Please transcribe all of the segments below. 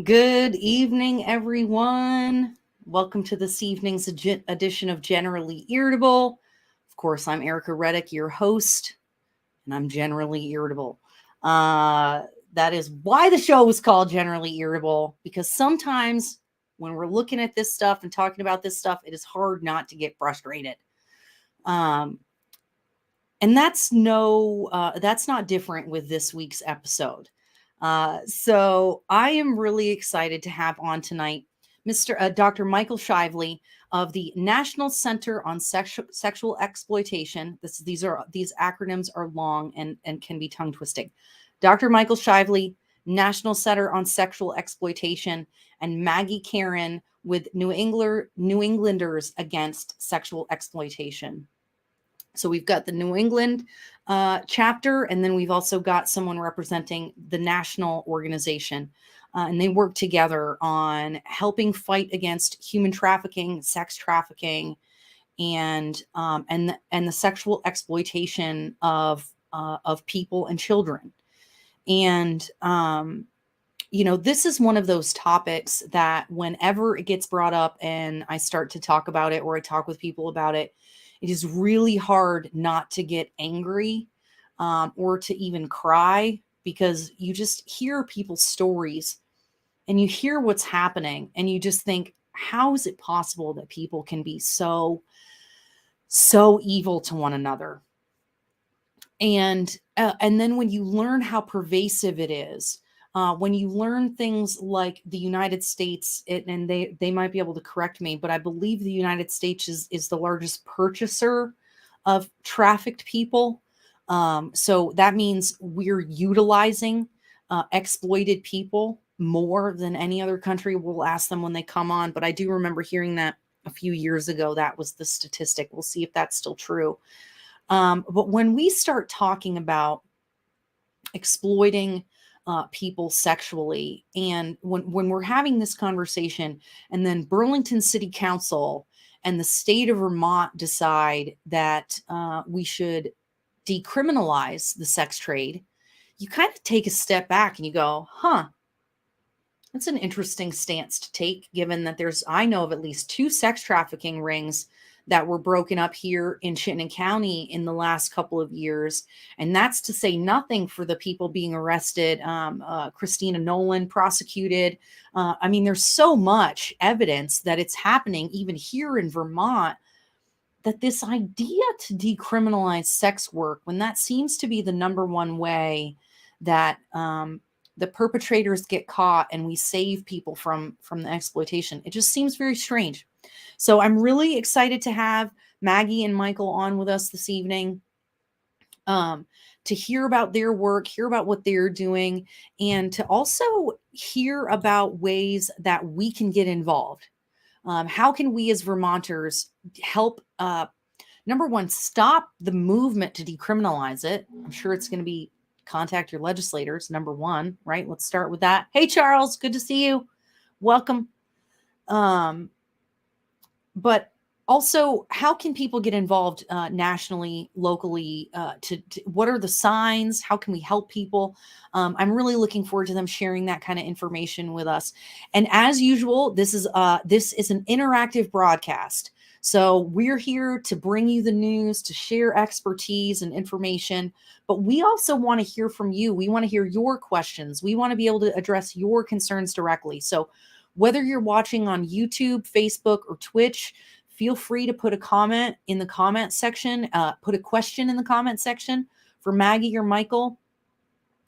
Good evening, everyone. Welcome to this evening's edition of Generally Irritable. Of course, I'm Erica Reddick, your host, and I'm generally irritable. That is why the show was called Generally Irritable, because sometimes when we're looking at this stuff and talking about this stuff, it is hard not to get frustrated. And that's not different with this week's episode. So I am really excited to have on tonight Dr. Michael Shively of the National Center on Sexual Exploitation. These acronyms are long and can be tongue twisting. Dr. Michael Shively, National Center on Sexual Exploitation, and Maggie Kerrin with New Englanders Against Sexual Exploitation. So we've got the New England chapter, and then we've also got someone representing the national organization. And they work together on helping fight against human trafficking, sex trafficking, and the sexual exploitation of people and children. And this is one of those topics that whenever it gets brought up and I start to talk about it or I talk with people about it, it is really hard not to get angry or to even cry, because you just hear people's stories and you hear what's happening and you just think, how is it possible that people can be so evil to one another? And then when you learn how pervasive it is, when you learn things like the United States, and they might be able to correct me, but I believe the United States is the largest purchaser of trafficked people. So that means we're utilizing exploited people more than any other country. We'll ask them when they come on, but I do remember hearing that a few years ago. That was the statistic. We'll see if that's still true. But when we start talking about exploiting people sexually, and when we're having this conversation, and then Burlington City Council and the state of Vermont decide that we should decriminalize the sex trade, you kind of take a step back and you go, that's an interesting stance to take, given that I know of at least 2 sex trafficking rings that were broken up here in Chittenden County in the last couple of years. And that's to say nothing for the people being arrested. Christina Nolan prosecuted. There's so much evidence that it's happening even here in Vermont, that this idea to decriminalize sex work, when that seems to be the number one way that the perpetrators get caught and we save people from the exploitation, it just seems very strange. So I'm really excited to have Maggie and Michael on with us this evening to hear about their work, hear about what they're doing, and to also hear about ways that we can get involved. How can we as Vermonters help, number one, stop the movement to decriminalize it? I'm sure it's going to be contact your legislators, number one, right? Let's start with that. Hey, Charles, good to see you. Welcome. But also, how can people get involved nationally, locally? What are the signs? How can we help people? I'm really looking forward to them sharing that kind of information with us. And as usual, this is an interactive broadcast. So we're here to bring you the news, to share expertise and information, but we also want to hear from you. We want to hear your questions. We want to be able to address your concerns directly. So whether you're watching on YouTube, Facebook, or Twitch, feel free to put a comment in the comment section, put a question in the comment section for Maggie or Michael.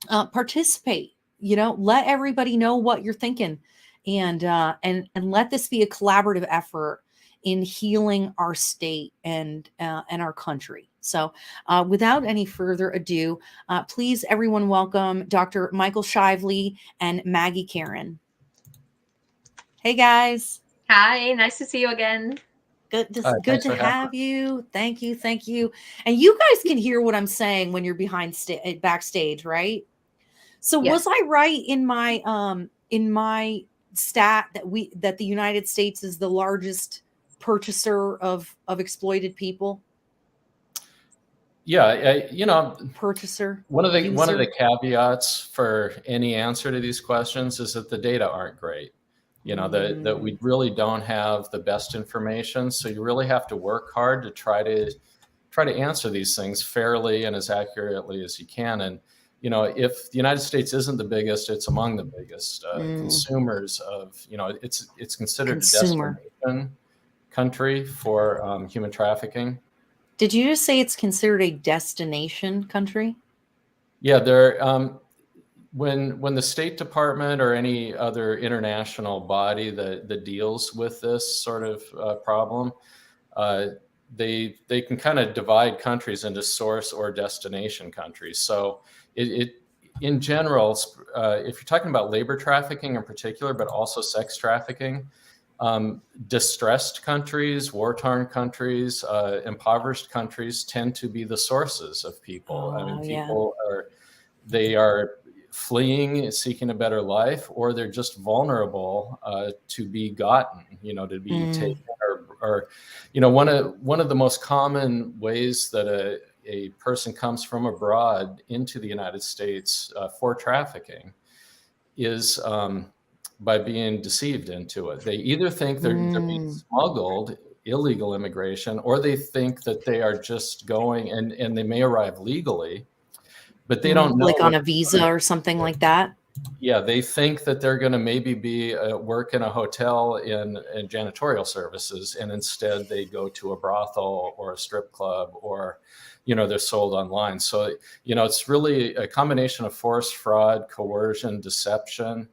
Participate, let everybody know what you're thinking, and let this be a collaborative effort in healing our state and our country. So without any further ado, please, everyone, welcome Dr. Michael Shively and Maggie Kerrin. Hey, guys. Hi, nice to see you again. Good to have you. Thank you. And you guys can hear what I'm saying when you're backstage, right? So yes. Was I right in my stat that the United States is the largest purchaser of exploited people? purchaser, one of user? the caveats for any answer to these questions is that the data aren't great. That we really don't have the best information. So you really have to work hard to try to answer these things fairly and as accurately as you can. And if the United States isn't the biggest, it's among the biggest consumers of. It's considered a destination country for human trafficking. Did you just say it's considered a destination country? Yeah, when the State Department or any other international body that deals with this sort of problem, they can kind of divide countries into source or destination countries. So it in general, if you're talking about labor trafficking in particular, but also sex trafficking, distressed countries, war-torn countries, impoverished countries tend to be the sources of people. People are fleeing, seeking a better life, or they're just vulnerable to be gotten, to be taken, or one of the most common ways that a person comes from abroad into the United States for trafficking is by being deceived into it. They either think they're being smuggled, illegal immigration, or they think that they are just going and they may arrive legally, but they don't know. Like on a visa or something like that? Yeah, they think that they're going to maybe be work in a hotel in janitorial services, and instead they go to a brothel or a strip club, or they're sold online. So it's really a combination of force, fraud, coercion, deception.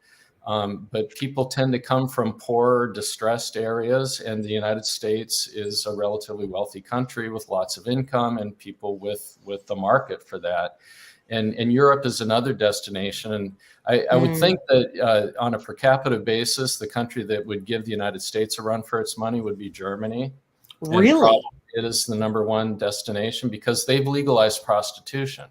But people tend to come from poor, distressed areas, and the United States is a relatively wealthy country with lots of income and people with the market for that. And Europe is another destination. And I would think that on a per capita basis, the country that would give the United States a run for its money would be Germany. Really? It is the number one destination because they've legalized prostitution.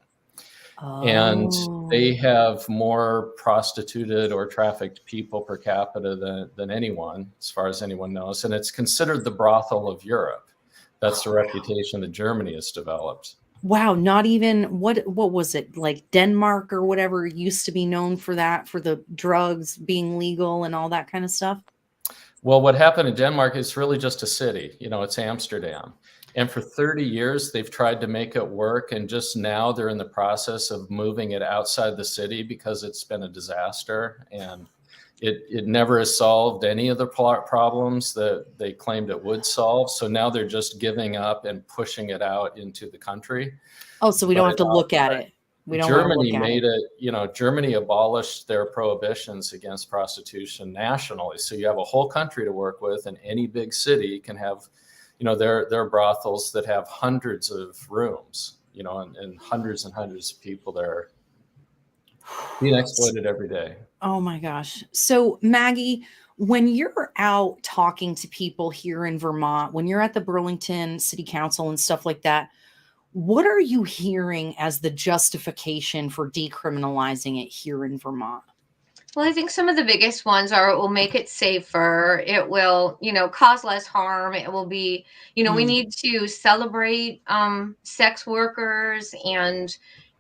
And they have more prostituted or trafficked people per capita than anyone, as far as anyone knows. And it's considered the brothel of Europe. That's the reputation that Germany has developed. Wow, not even what was it, like Denmark or whatever used to be known for that, for the drugs being legal and all that kind of stuff? Well, what happened in Denmark is really just a city. It's Amsterdam. And for 30 years, they've tried to make it work. And just now they're in the process of moving it outside the city because it's been a disaster. And it never has solved any of the problems that they claimed it would solve. So now they're just giving up and pushing it out into the country. Oh, so we don't have to look at it. We don't Germany made it, Germany abolished their prohibitions against prostitution nationally. So you have a whole country to work with, and any big city can have, there are brothels that have hundreds of rooms, and hundreds of people there being exploited every day. Oh my gosh. So Maggie, when you're out talking to people here in Vermont, when you're at the Burlington City Council and stuff like that, what are you hearing as the justification for decriminalizing it here in Vermont? Well, I think some of the biggest ones are it will make it safer. It will, cause less harm. It will be, we need to celebrate sex workers, and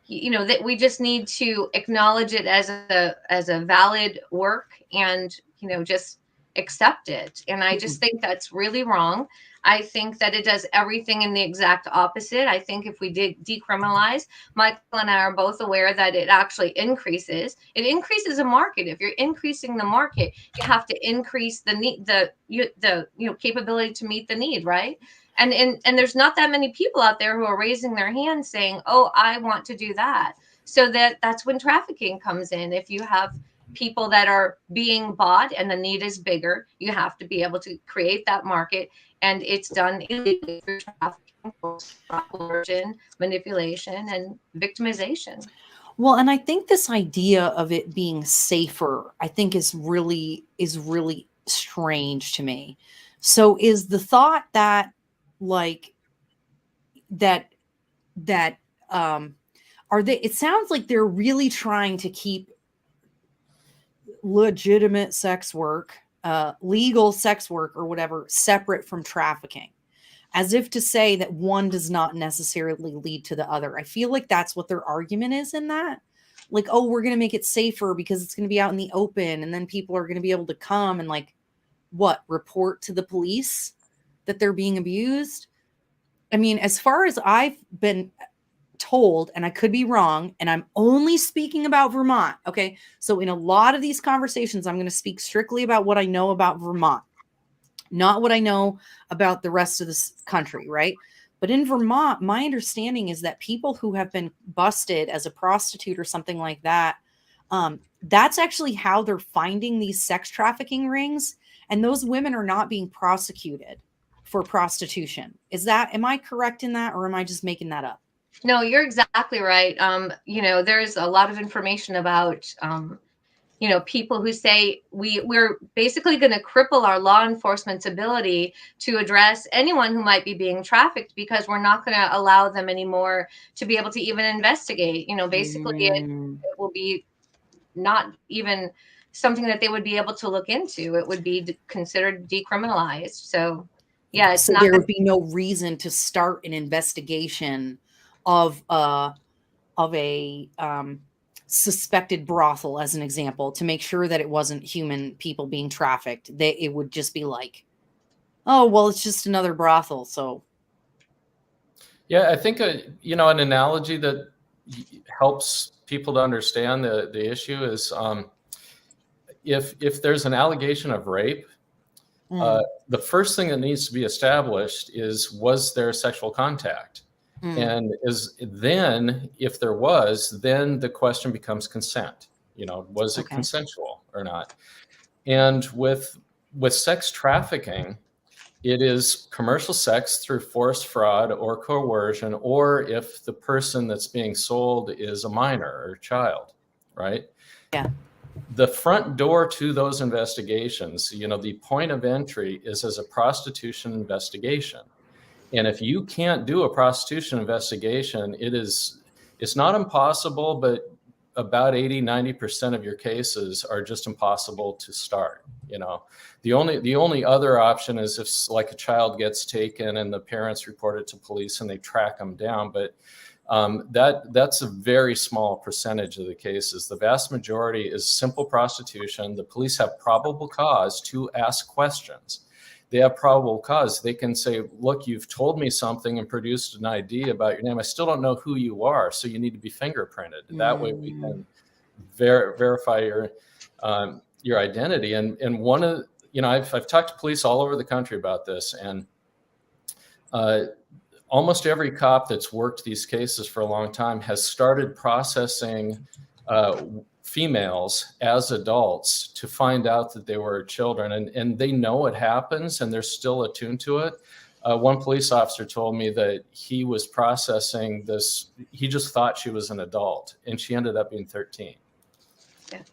that we just need to acknowledge it as a valid work, and just accept it. And I just think that's really wrong. I think that it does everything in the exact opposite. I think if we did decriminalize, Michael and I are both aware that it actually increases. It increases a market. If you're increasing the market, you have to increase the need, the capability to meet the need, right? And there's not that many people out there who are raising their hands saying, "Oh, I want to do that." So that's when trafficking comes in. If you have people that are being bought and the need is bigger, you have to be able to create that market. And it's done illegally through trafficking, coercion, manipulation, and victimization. Well, and I think this idea of it being safer, I think is really strange to me. So is the thought that are they, it sounds like they're really trying to keep legitimate sex work, legal sex work or whatever, separate from trafficking. as if to say that one does not necessarily lead to the other. I feel like that's what their argument is in that. Like, oh, we're going to make it safer because it's going to be out in the open, and then people are going to be able to come and like, what, report to the police that they're being abused. I mean, as far as I've been told, and I could be wrong, and I'm only speaking about Vermont. Okay. So in a lot of these conversations, I'm going to speak strictly about what I know about Vermont, not what I know about the rest of this country. Right. But in Vermont, my understanding is that people who have been busted as a prostitute or something like that, that's actually how they're finding these sex trafficking rings. And those women are not being prosecuted for prostitution. Am I correct in that, or am I just making that up? No, you're exactly right. There's a lot of information about, people who say we're basically going to cripple our law enforcement's ability to address anyone who might be being trafficked because we're not going to allow them anymore to be able to even investigate. Basically it will be not even something that they would be able to look into. It would be considered decriminalized. So yeah, it's so there would be no reason to start an investigation of a suspected brothel, as an example, to make sure that it wasn't human people being trafficked. It would just be like, oh, well, it's just another brothel. So yeah, I think an analogy that helps people to understand the issue is if there's an allegation of rape, the first thing that needs to be established is, was there sexual contact? And then if there was, then the question becomes consent. Was it consensual or not? And with sex trafficking, it is commercial sex through force, fraud, or coercion, or if the person that's being sold is a minor or child, right? Yeah. The front door to those investigations, the point of entry is as a prostitution investigation. And if you can't do a prostitution investigation, it's not impossible, but about 80-90% of your cases are just impossible to start. The only other option is if like a child gets taken and the parents report it to police and they track them down. But that's a very small percentage of the cases. The vast majority is simple prostitution. The police have probable cause to ask questions. They have probable cause. They can say, look, you've told me something and produced an ID about your name. I still don't know who you are, so you need to be fingerprinted. That way we can verify your identity. And one of, I've talked to police all over the country about this, and almost every cop that's worked these cases for a long time has started processing females as adults to find out that they were children, and they know it happens and they're still attuned to it. One police officer told me that he was processing this. He just thought she was an adult and she ended up being 13.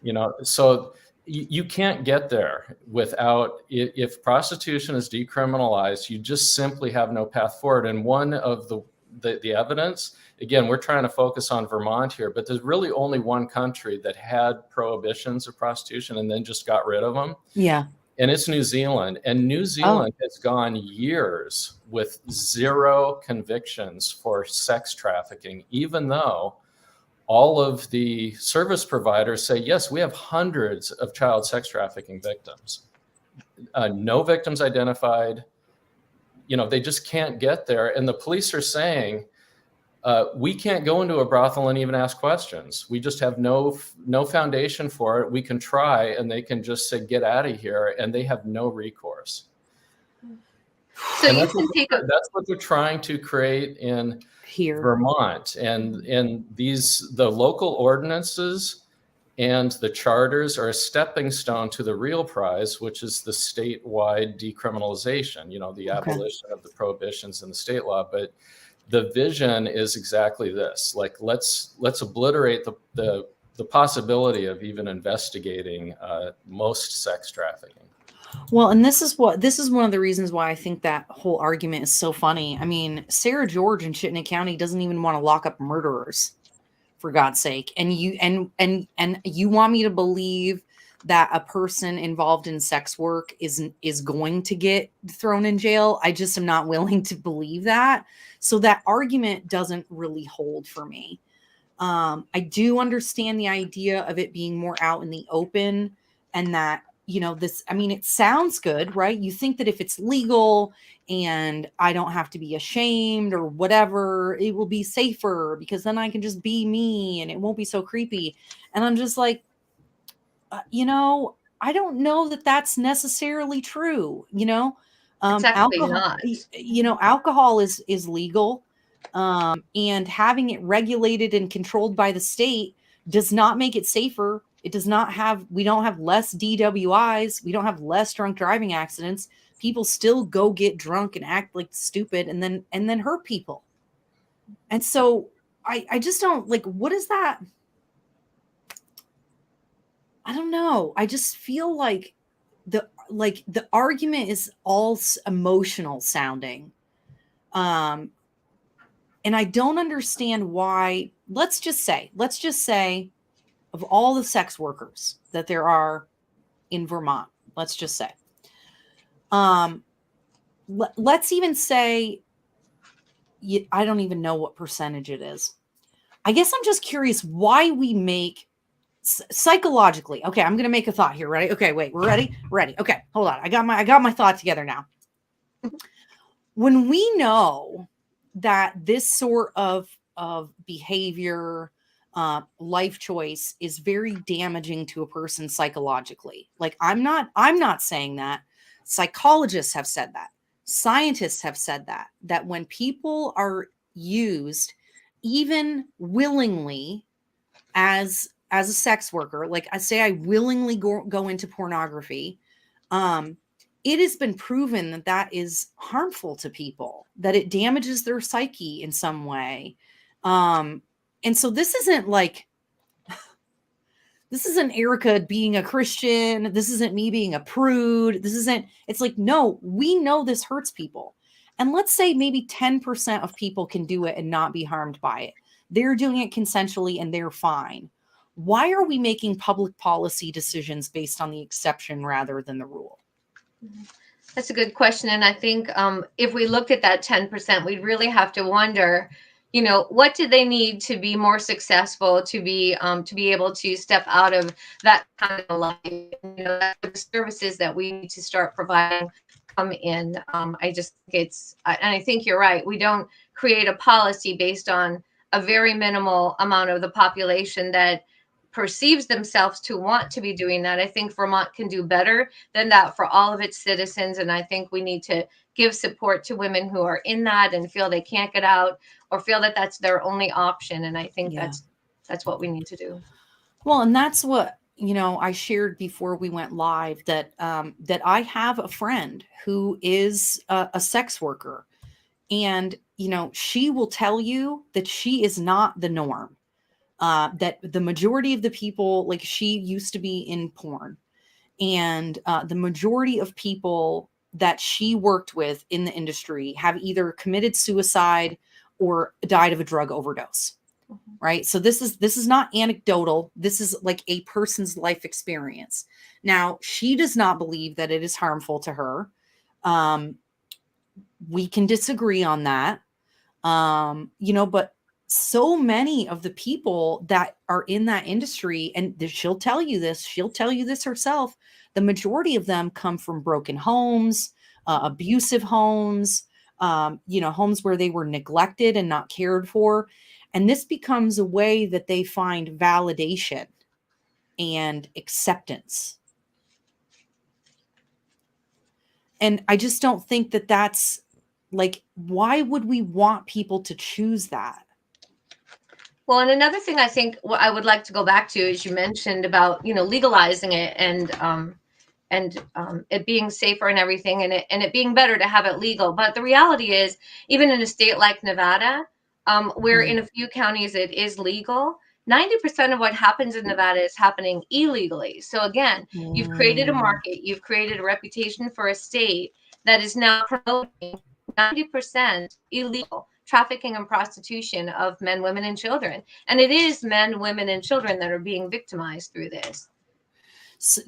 Yeah. So you can't get there without, if prostitution is decriminalized, you just simply have no path forward. And one of the evidence, again, we're trying to focus on Vermont here, but there's really only one country that had prohibitions of prostitution and then just got rid of them. Yeah. And it's New Zealand. And New Zealand has gone years with 0 convictions for sex trafficking, even though all of the service providers say, yes, we have hundreds of child sex trafficking victims. No victims identified. They just can't get there. And the police are saying, we can't go into a brothel and even ask questions. We just have no foundation for it. We can try, and they can just say, get out of here, and they have no recourse. So that's what they're trying to create in Vermont. And the local ordinances and the charters are a stepping stone to the real prize, which is the statewide decriminalization, the abolition of the prohibitions in the state law. But the vision is exactly this: like, let's obliterate the possibility of even investigating most sex trafficking. Well, and this is one of the reasons why I think that whole argument is so funny. I mean, Sarah George in Chittenden County doesn't even want to lock up murderers, for God's sake. And you want me to believe that a person involved in sex work is going to get thrown in jail. I just am not willing to believe that. So that argument doesn't really hold for me. I do understand the idea of it being more out in the open, and that, you know, this, I mean, it sounds good, right? You think that if it's legal and I don't have to be ashamed or whatever, it will be safer because then I can just be me and it won't be so creepy. And I'm just like, you know, I don't know that that's necessarily true. You know, It's actually alcohol, not. you know, alcohol is legal, and having it regulated and controlled by the state does not make it safer. It does not have, we don't have less DWIs. We don't have less drunk driving accidents. People still go get drunk and act like stupid and then hurt people. And so I just don't like, what is that? I don't know. I just feel like the argument is all emotional sounding. And I don't understand why. Let's just say of all the sex workers that there are in Vermont, let's just say, let's even say, I don't even know what percentage it is. I guess I'm just curious why we make psychologically. Okay, I'm going to make a thought here. Ready? Okay, wait, we're ready. Ready. Okay, hold on. I got my thought together now. When we know that this sort of behavior, life choice is very damaging to a person psychologically. Like, I'm not saying that. Psychologists have said that. Scientists have said that when people are used even willingly as a sex worker, like I say, I willingly go into pornography, it has been proven that is harmful to people, that it damages their psyche in some way. And so this isn't Erica being a Christian. This isn't me being a prude. It's like, no, we know this hurts people. And let's say maybe 10% of people can do it and not be harmed by it. They're doing it consensually and they're fine. Why are we making public policy decisions based on the exception rather than the rule? That's a good question. And I think if we looked at that 10%, we'd really have to wonder, you know, what do they need to be more successful, to be able to step out of that kind of life? You know, the services that we need to start providing come in. I just think and I think you're right. We don't create a policy based on a very minimal amount of the population that perceives themselves to want to be doing that. I think Vermont can do better than that for all of its citizens. And I think we need to give support to women who are in that and feel they can't get out or feel that that's their only option. And I think that's what we need to do. Well, and that's what, you know, I shared before we went live, that that I have a friend who is a sex worker, and, you know, she will tell you that she is not the norm. That the majority of the people, like, she used to be in porn, and the majority of people that she worked with in the industry have either committed suicide or died of a drug overdose. Mm-hmm. Right. So this is not anecdotal. This is like a person's life experience. Now, she does not believe that it is harmful to her. We can disagree on that. You know, but so many of the people that are in that industry, and she'll tell you this herself, the majority of them come from broken homes, abusive homes, you know, homes where they were neglected and not cared for. And this becomes a way that they find validation and acceptance. And I just don't think that that's, like, why would we want people to choose that? Well, and another thing I think what I would like to go back to is you mentioned about, you know, legalizing it and it being safer and everything, and it being better to have it legal. But the reality is, even in a state like Nevada, where in a few counties it is legal, 90% of what happens in Nevada is happening illegally. So again, you've created a market, you've created a reputation for a state that is now promoting 90% illegal trafficking and prostitution of men, women, and children. And it is men, women, and children that are being victimized through this.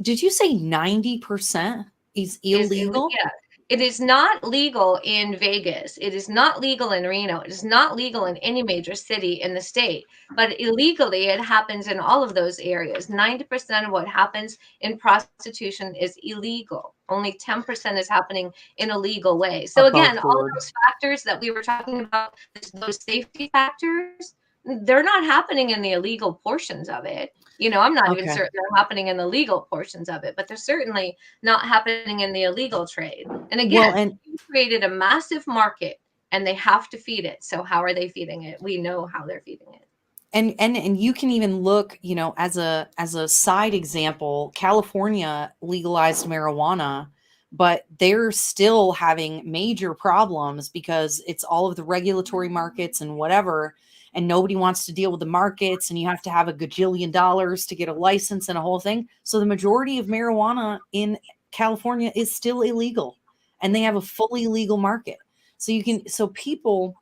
Did you say 90% is illegal? Yeah. It is not legal in Vegas. It is not legal in Reno. It is not legal in any major city in the state. But illegally, it happens in all of those areas. 90% of what happens in prostitution is illegal. Only 10% is happening in a legal way. So again, all those factors that we were talking about, those safety factors, they're not happening in the illegal portions of it. You know, I'm not even certain they're happening in the legal portions of it, but they're certainly not happening in the illegal trade. And again, you created a massive market and they have to feed it. So how are they feeding it? We know how they're feeding it. And you can even look, you know, as a side example, California legalized marijuana, but they're still having major problems because it's all of the regulatory markets and whatever. And nobody wants to deal with the markets, and you have to have a gajillion dollars to get a license and a whole thing. So the majority of marijuana in California is still illegal, and they have a fully legal market. So people,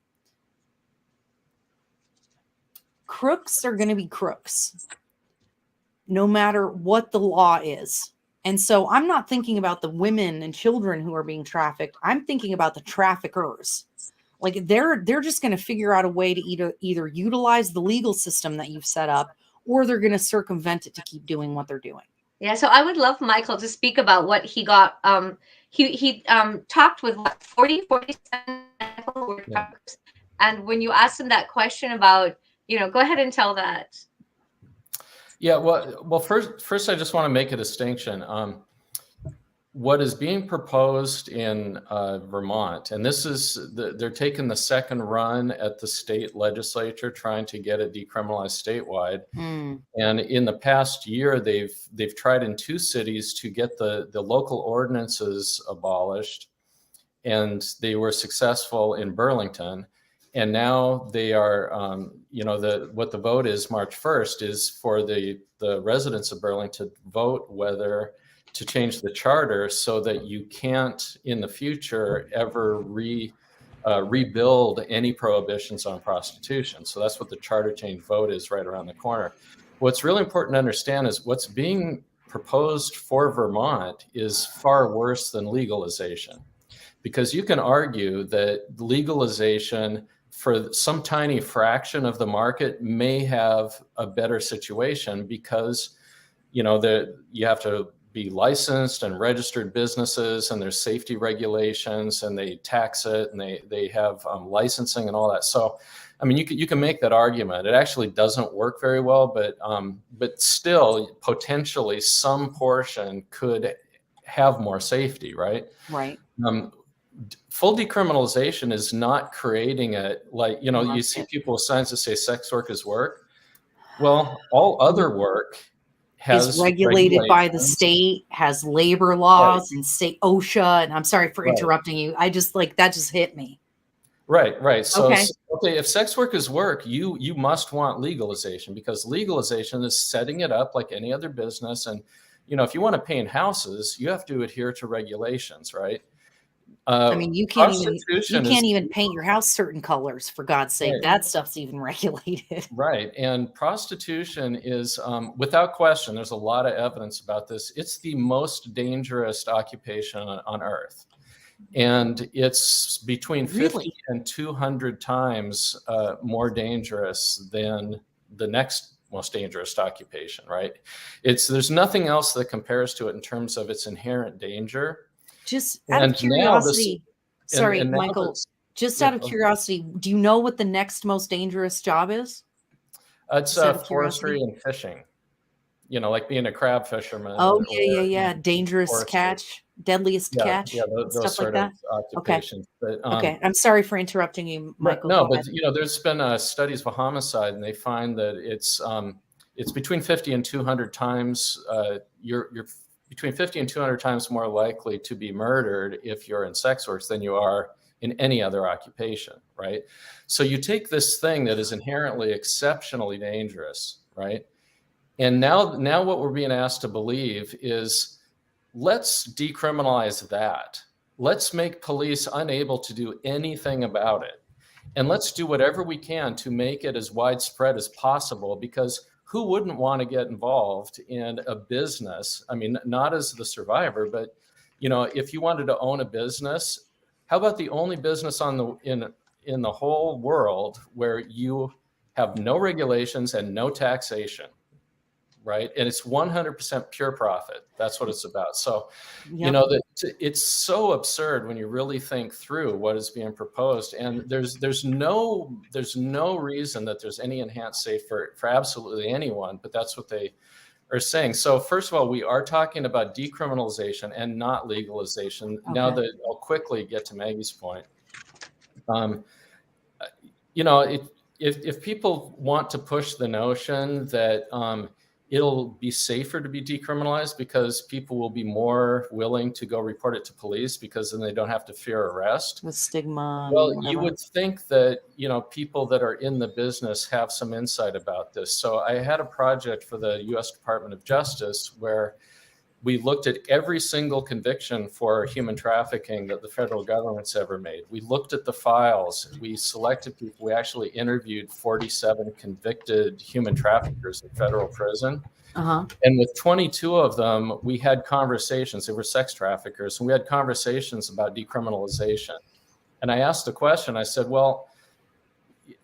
crooks are going to be crooks, no matter what the law is. And so I'm not thinking about the women and children who are being trafficked. I'm thinking about the traffickers. Like they're just going to figure out a way to either utilize the legal system that you've set up, or they're going to circumvent it to keep doing what they're doing. Yeah, so I would love Michael to speak about what he got. He talked with 47 and when you asked him that question about, you know, go ahead and tell that. Yeah, well, first I just want to make a distinction. What is being proposed in Vermont, and this is they're taking the second run at the state legislature trying to get it decriminalized statewide. And in the past year, they've tried in 2 cities to get the local ordinances abolished, and they were successful in Burlington. And now they are, you know, what the vote is March 1st is for the residents of Burlington to vote whether to change the charter so that you can't in the future ever rebuild any prohibitions on prostitution. So that's what the charter change vote is right around the corner. What's really important to understand is what's being proposed for Vermont is far worse than legalization, because you can argue that legalization for some tiny fraction of the market may have a better situation because, you know, you have to be licensed and registered businesses, and there's safety regulations, and they tax it, and they have licensing and all that. So, I mean, you can make that argument. It actually doesn't work very well, but still, potentially, some portion could have more safety, right? Right. Full decriminalization is not creating it like, you know, you see people with signs that say sex work is work. Well, all other work is regulated by the state, has labor laws and state OSHA. And I'm sorry for interrupting you. I just that just hit me. Right. So, okay, if sex work is work, you must want legalization, because legalization is setting it up like any other business. And, you know, if you want to paint houses, you have to adhere to regulations, right? I mean, you can't even paint your house certain colors, for God's sake. Right. That stuff's even regulated. Right. And prostitution is, without question, there's a lot of evidence about this. It's the most dangerous occupation on earth. And it's between 50 and 200 times more dangerous than the next most dangerous occupation, right? There's nothing else that compares to it in terms of its inherent danger. Just out of curiosity, Michael, just out of curiosity, do you know what the next most dangerous job is? It's forestry and fishing. You know, like being a crab fisherman. Oh, yeah. Dangerous catch, deadliest catch. Yeah, those stuff sort like of occupations. Okay. But, I'm sorry for interrupting you, Michael. No, but you know, there's been studies of homicide, and they find that it's between 50 and 200 times you're between 50 and 200 times more likely to be murdered if you're in sex work than you are in any other occupation, right? So you take this thing that is inherently exceptionally dangerous, right? And now what we're being asked to believe is, let's decriminalize that. Let's make police unable to do anything about it. And let's do whatever we can to make it as widespread as possible, because who wouldn't want to get involved in a business? I mean, not as the survivor, but if you wanted to own a business, how about the only business in the whole world where you have no regulations and no taxation, right? And it's 100% pure profit. That's what it's about. So, it's so absurd when you really think through what is being proposed. And there's no reason that there's any enhanced safe for absolutely anyone, but that's what they are saying. So first of all, we are talking about decriminalization and not legalization. Okay. Now that I'll quickly get to Maggie's point. If people want to push the notion that it'll be safer to be decriminalized because people will be more willing to go report it to police because then they don't have to fear arrest. With stigma. Well, you would think that, people that are in the business have some insight about this. So I had a project for the U.S. Department of Justice where we looked at every single conviction for human trafficking that the federal government's ever made. We looked at the files. We selected people. We actually interviewed 47 convicted human traffickers in federal prison. Uh-huh. And with 22 of them, we had conversations. They were sex traffickers. And we had conversations about decriminalization. And I asked the question, I said, well,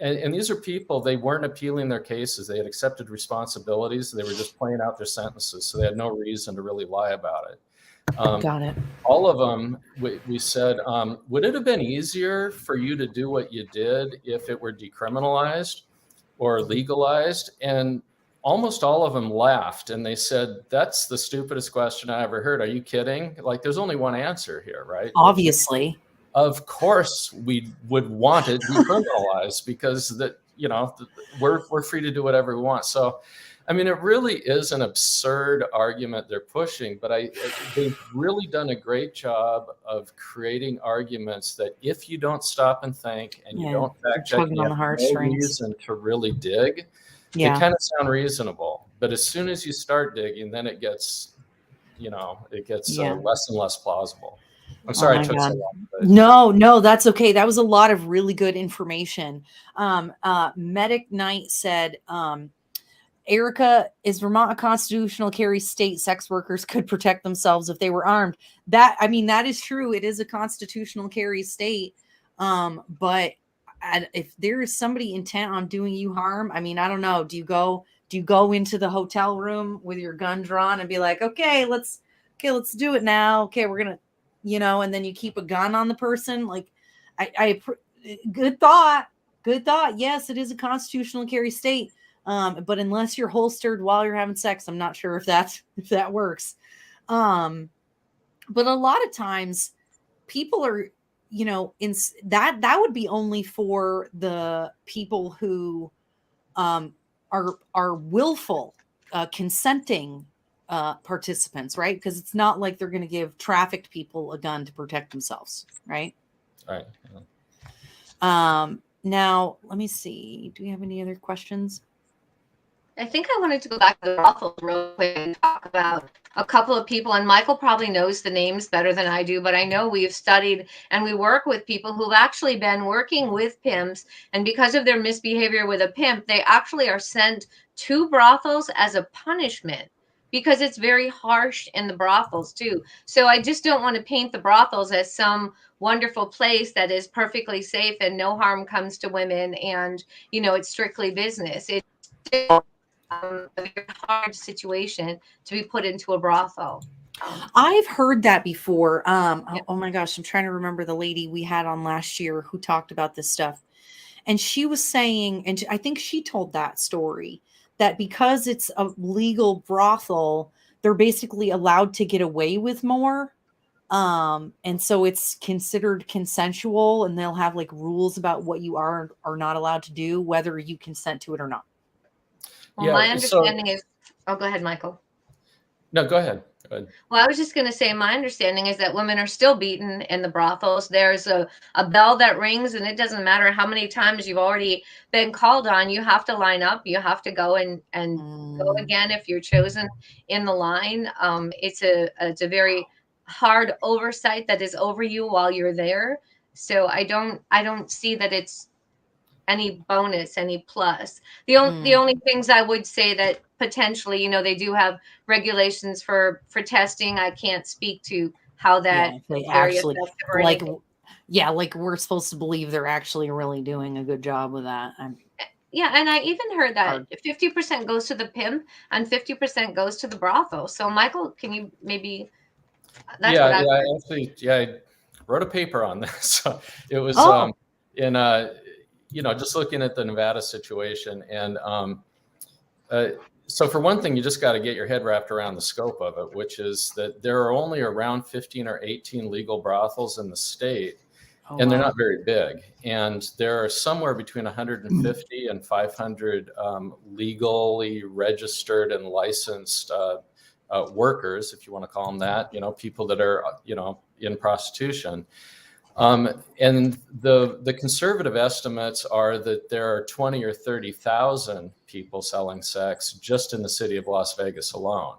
and these are people, they weren't appealing their cases. They had accepted responsibilities. They were just playing out their sentences. So they had no reason to really lie about it. Got it. All of them, we said, would it have been easier for you to do what you did if it were decriminalized or legalized? And almost all of them laughed and they said, that's the stupidest question I ever heard. Are you kidding? Like, there's only one answer here, right? Obviously. Of course, we would want it decriminalized because we're free to do whatever we want. So, I mean, it really is an absurd argument they're pushing, but they've really done a great job of creating arguments that if you don't stop and think and you don't fact check, you have no reason to really dig. They kind of sound reasonable, but as soon as you start digging, then it gets, less and less plausible. I'm sorry I took so long. But... No, that's okay. That was a lot of really good information. Medic Knight said, Erica, is Vermont a constitutional carry state? Sex workers could protect themselves if they were armed. That is true. It is a constitutional carry state. But if there is somebody intent on doing you harm, I mean, I don't know. Do you go into the hotel room with your gun drawn and be like, okay, let's do it now. Okay, we're going to, and then you keep a gun on the person. Like good thought. Yes, it is a constitutional carry state. But unless you're holstered while you're having sex, I'm not sure if that works. But a lot of times people are, that would be only for the people who are willful, consenting participants, right? Because it's not like they're going to give trafficked people a gun to protect themselves, right? Right. Yeah. Now, let me see. Do we have any other questions? I think I wanted to go back to the brothels real quick and talk about a couple of people, and Michael probably knows the names better than I do, but I know we've studied and we work with people who've actually been working with pimps, and because of their misbehavior with a pimp, they actually are sent to brothels as a punishment because it's very harsh in the brothels too. So I just don't want to paint the brothels as some wonderful place that is perfectly safe and no harm comes to women and, it's strictly business. It's still a very hard situation to be put into a brothel. I've heard that before. Oh my gosh, I'm trying to remember the lady we had on last year who talked about this stuff. And she was saying, and I think she told that story, that because it's a legal brothel, they're basically allowed to get away with more. And so it's considered consensual, and they'll have like rules about what you are not allowed to do, whether you consent to it or not. Well, my understanding is, go ahead, Michael. No, go ahead. Well, I was just going to say, my understanding is that women are still beaten in the brothels. There's a bell that rings, and it doesn't matter how many times you've already been called on. You have to line up. You have to go and go again if you're chosen in the line. It's a very hard oversight that is over you while you're there. So I don't see that it's any bonus, any plus. The only things I would say that potentially, they do have regulations for testing. I can't speak to how that if they is very actually effective or like, anything. like we're supposed to believe they're actually really doing a good job with that. Yeah, and I even heard that 50% goes to the pimp and 50% goes to the brothel. So, Michael, can you maybe? That's what I actually, I wrote a paper on this. So it was in just looking at the Nevada situation, and so for one thing, you just got to get your head wrapped around the scope of it, which is that there are only around 15 or 18 legal brothels in the state. And they're not very big. And there are somewhere between 150 and 500 legally registered and licensed workers, if you want to call them that, people that are, in prostitution. And the conservative estimates are that there are 20 or 30,000 people selling sex just in the city of Las Vegas alone.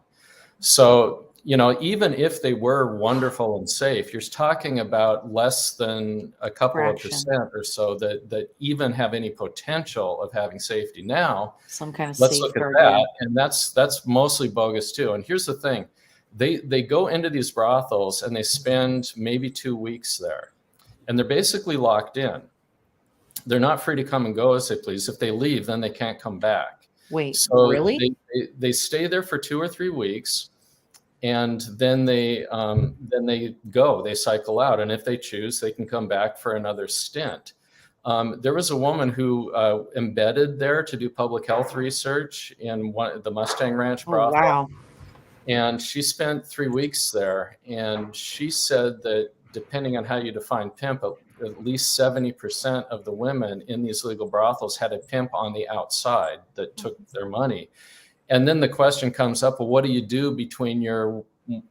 So, even if they were wonderful and safe, you're talking about less than a couple of percent or so that even have any potential of having safety. Now, some kind of let's look at that. And that's mostly bogus too. And here's the thing. They go into these brothels and they spend maybe 2 weeks there, and they're basically locked in. They're not free to come and go as they please. If they leave, then they can't come back. Wait, so really? They stay there for 2 or 3 weeks, and then they go. They cycle out, and if they choose, they can come back for another stint. There was a woman who embedded there to do public health research in the Mustang Ranch brothel. Oh, wow. And she spent 3 weeks there, and she said that depending on how you define pimp, at least 70% of the women in these legal brothels had a pimp on the outside that took their money. And then the question comes up, well, what do you do between your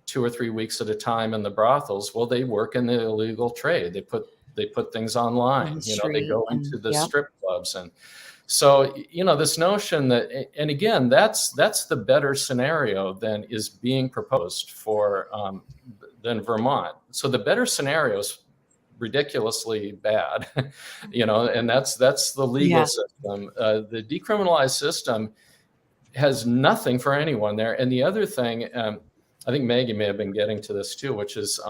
2 or 3 weeks at a time in the brothels? Well, they work in the illegal trade. They put things online, they go into the strip clubs. And so, this notion that, and again, that's the better scenario than is being proposed for than Vermont. So the better scenario is ridiculously bad, and that's the legal system. The decriminalized system has nothing for anyone there. And the other thing, I think Maggie may have been getting to this too, which is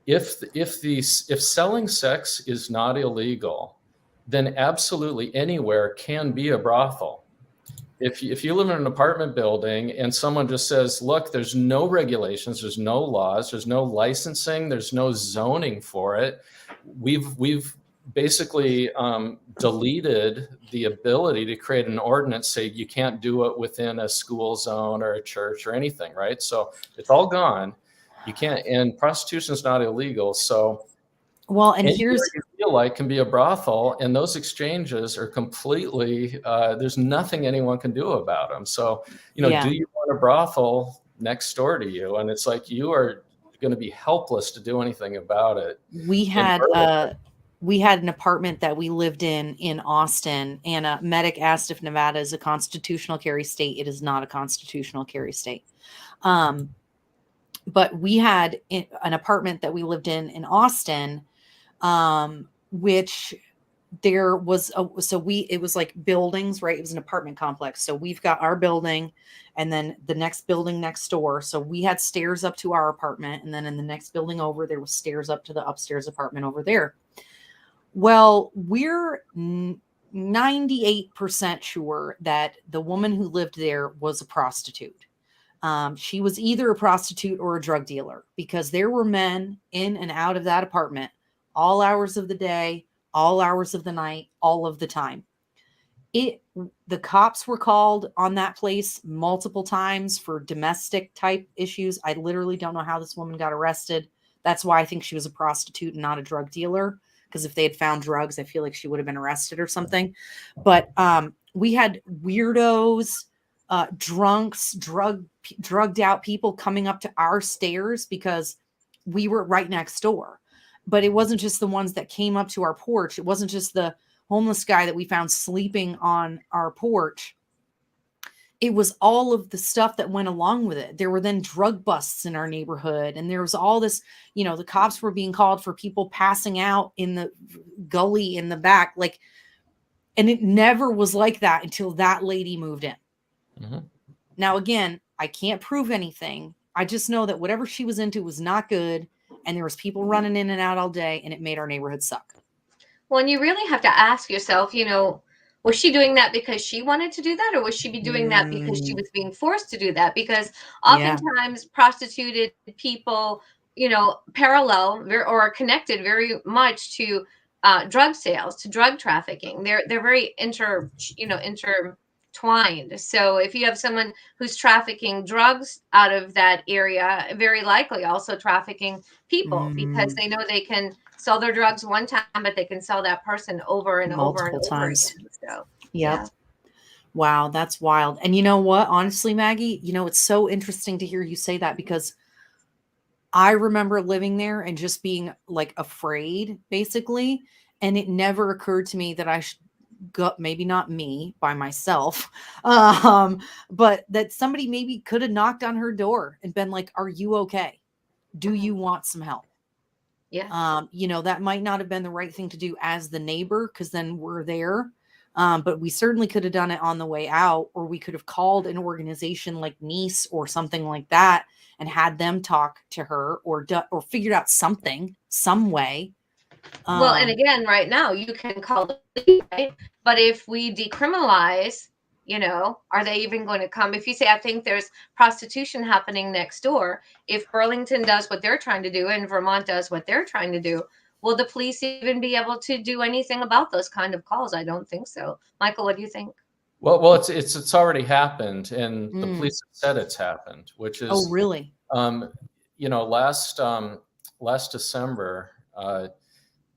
if selling sex is not illegal, then absolutely anywhere can be a brothel. If you live in an apartment building and someone just says, look, there's no regulations, there's no laws, there's no licensing, there's no zoning for it, we've basically deleted the ability to create an ordinance, say you can't do it within a school zone or a church or anything, right? So it's all gone. You can't, and prostitution is not illegal. So and here's you feel like can be a brothel, and those exchanges are completely there's nothing anyone can do about them. So do you want a brothel next door to you? And it's like you are going to be helpless to do anything about it. We had an apartment that we lived in Austin, and a medic asked if Nevada is a constitutional carry state. It is not a constitutional carry state. But we had an apartment that we lived in Austin, which there was, it was like buildings, right? It was an apartment complex. So we've got our building and then the next building next door. So we had stairs up to our apartment. And then in the next building over, there was stairs up to the upstairs apartment over there. Well, we're 98% sure that the woman who lived there was a prostitute. She was either a prostitute or a drug dealer, because there were men in and out of that apartment all hours of the day, all hours of the night, all of the time. The cops were called on that place multiple times for domestic type issues. I literally don't know how this woman got arrested. That's why I think she was a prostitute and not a drug dealer. Because if they had found drugs, I feel like she would have been arrested or something. But we had weirdos, drunks, drugged out people coming up to our stairs because we were right next door. But it wasn't just the ones that came up to our porch. It wasn't just the homeless guy that we found sleeping on our porch. It was all of the stuff that went along with it. There were then drug busts in our neighborhood. And there was all this, the cops were being called for people passing out in the gully in the back. Like, And it never was like that until that lady moved in. Mm-hmm. Now, again, I can't prove anything. I just know that whatever she was into was not good. And there was people running in and out all day, and it made our neighborhood suck. Well, and you really have to ask yourself, was she doing that because she wanted to do that, or was she be doing that because she was being forced to do that? Because oftentimes prostituted people, parallel or connected very much to drug sales, to drug trafficking. They're very intertwined. So if you have someone who's trafficking drugs out of that area, very likely also trafficking people, because they know they can sell their drugs one time, but they can sell that person over and multiple over and times. over again. So, yeah. Wow, that's wild. And you know what? Honestly, Maggie, it's so interesting to hear you say that, because I remember living there and just being like afraid, basically. And it never occurred to me that I should go, maybe not me by myself, but that somebody maybe could have knocked on her door and been like, "Are you okay? Do you want some help?" Yeah. That might not have been the right thing to do as the neighbor, because then we're there. But we certainly could have done it on the way out, or we could have called an organization like NEASE or something like that and had them talk to her, or figured out some way. Well, and again, right now you can call the police, right? But if we decriminalize, are they even going to come? If you say, I think there's prostitution happening next door, if Burlington does what they're trying to do and Vermont does what they're trying to do, will the police even be able to do anything about those kind of calls? I don't think so. Michael, what do you think? Well, it's already happened, and the police have said it's happened, which is, oh, really? Last December,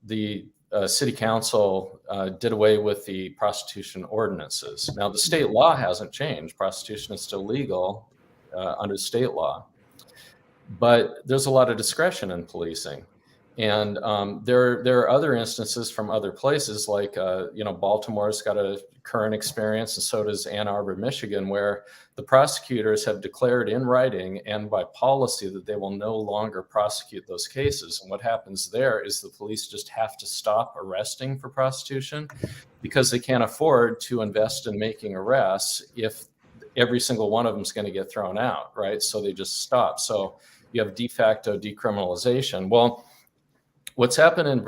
the city council did away with the prostitution ordinances. Now, the state law hasn't changed. Prostitution is still legal under state law, but there's a lot of discretion in policing. And there are other instances from other places, like Baltimore's got a current experience, and so does Ann Arbor, Michigan, where the prosecutors have declared in writing and by policy that they will no longer prosecute those cases. And what happens there is the police just have to stop arresting for prostitution, because they can't afford to invest in making arrests if every single one of them is going to get thrown out, right? So they just stop. So you have de facto decriminalization. Well, what's happened in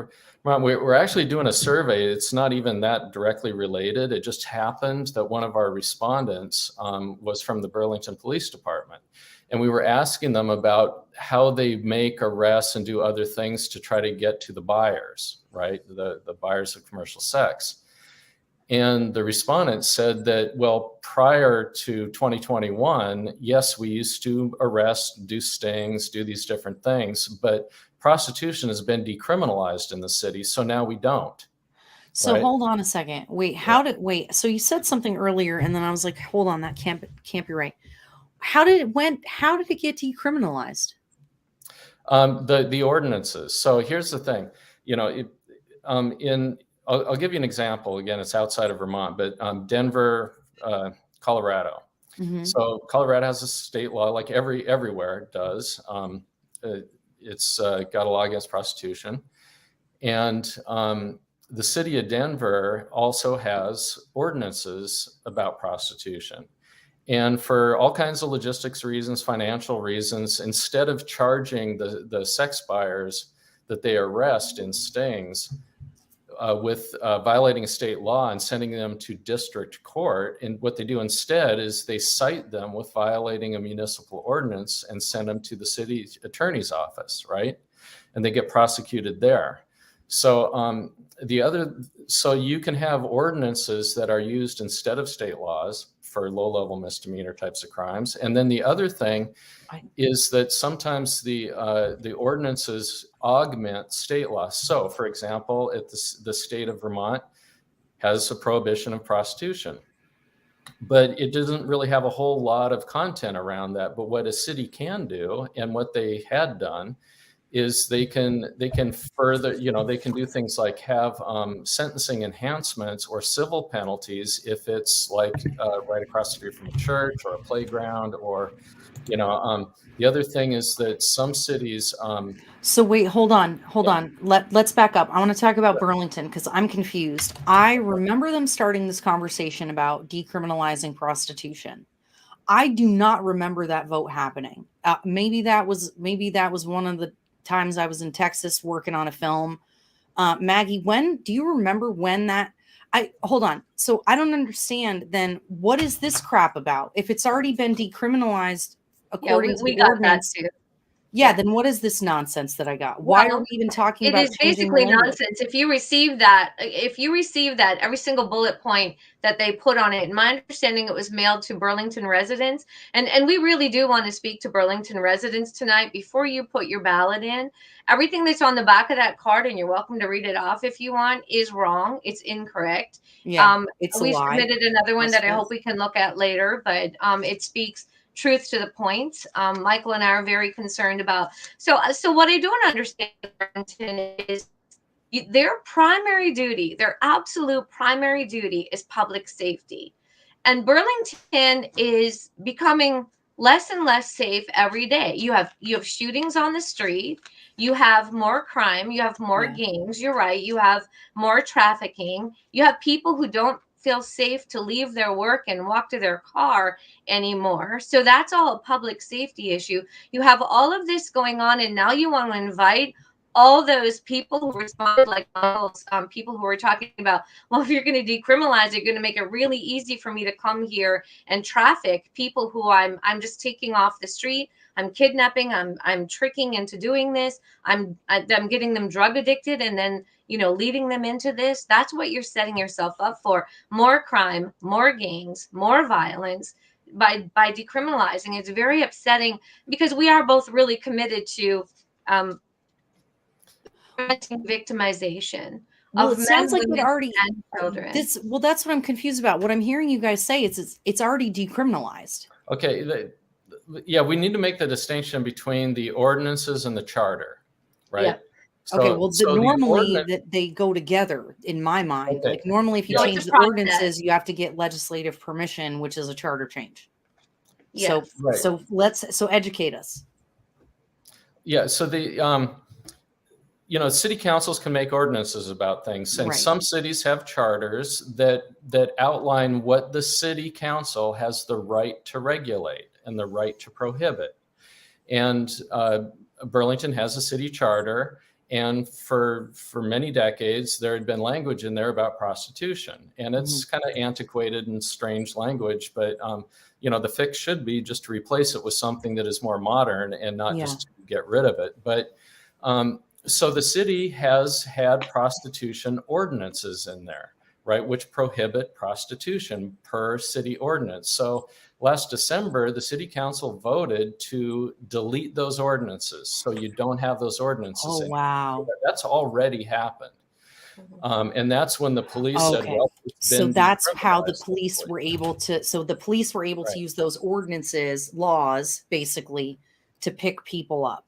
Vermont, we're actually doing a survey. It's not even that directly related. It just happened that one of our respondents was from the Burlington Police Department. And we were asking them about how they make arrests and do other things to try to get to the buyers, right? The buyers of commercial sex. And the respondent said that, well, prior to 2021, yes, we used to arrest, do stings, do these different things, but prostitution has been decriminalized in the city, so now we don't. So right? Hold on a second. Wait, so you said something earlier, and then I was like, hold on, that can't be right. How did it get decriminalized? The ordinances. So here's the thing, I'll give you an example. Again, it's outside of Vermont, but Denver, Colorado. Mm-hmm. So Colorado has a state law, like everywhere it does. It's got a law against prostitution. And the city of Denver also has ordinances about prostitution. And for all kinds of logistics reasons, financial reasons, instead of charging the sex buyers that they arrest in stings with violating a state law and sending them to district court, and what they do instead is they cite them with violating a municipal ordinance and send them to the city attorney's office, right? And they get prosecuted there. So so you can have ordinances that are used instead of state laws for low-level misdemeanor types of crimes. And then the other thing is that sometimes the ordinances augment state law. So, for example, the state of Vermont has a prohibition of prostitution, but it doesn't really have a whole lot of content around that. But what a city can do, and what they had done, is they can further, they can do things like have sentencing enhancements or civil penalties if it's like right across the street from a church or a playground, or the other thing is that some cities So wait, hold on. Let's back up. I want to talk about Burlington because I'm confused. I remember them starting this conversation about decriminalizing prostitution. I do not remember that vote happening. Maybe that was one of the times I was in Texas working on a film. Maggie, when do you remember when that? Hold on. So I don't understand. Then what is this crap about? If it's already been decriminalized according to we the got ordinance, that too. yeah, then what is this nonsense that I got? Why are we even talking about it is changing the basically language? nonsense. If you receive that, every single bullet point that they put on it, in my understanding, it was mailed to Burlington residents. And we really do want to speak to Burlington residents tonight. Before you put your ballot in, everything that's on the back of that card, and you're welcome to read it off if you want, is wrong. It's incorrect. Yeah, it's a we lie. submitted another one that I hope we can look at later, but it speaks truth to the point. Michael and I are very concerned about. So what I don't understand is their primary duty, their absolute primary duty is public safety. And Burlington is becoming less and less safe every day. You have shootings on the street. You have more crime. You have more gangs. You're right. You have more trafficking. You have people who don't feel safe to leave their work and walk to their car anymore. So that's all a public safety issue. You have all of this going on, and now you want to invite all those people who responded, like people who were talking about, well, if you're going to decriminalize, you're going to make it really easy for me to come here and traffic people who I'm just taking off the street. I'm kidnapping. I'm tricking into doing this. I'm getting them drug addicted, and then leading them into this. That's what you're setting yourself up for. More crime, more gangs, more violence by decriminalizing. It's very upsetting because we are both really committed to preventing victimization Well, of it men, sounds like it women, already. and children. That's what I'm confused about. What I'm hearing you guys say is it's already decriminalized. Okay, yeah, we need to make the distinction between the ordinances and the charter, right? Yeah. Okay, well, normally that they go together in my mind. Okay. Like normally, if you No, change it's a the process. ordinances, you have to get legislative permission, which is a charter change. Yes. So educate us. Yeah, so the city councils can make ordinances about things, and some cities have charters that outline what the city council has the right to regulate and the right to prohibit. And Burlington has a city charter, and for many decades there had been language in there about prostitution, and it's kind of antiquated and strange language, but the fix should be just to replace it with something that is more modern and not just to get rid of it. But so the city has had prostitution ordinances in there, right, which prohibit prostitution per city ordinance. So last December, the city council voted to delete those ordinances. So you don't have those ordinances anymore. Wow. That's already happened. And that's when the police said, well, so that's how the police were able to, to use those ordinances, laws, basically, to pick people up.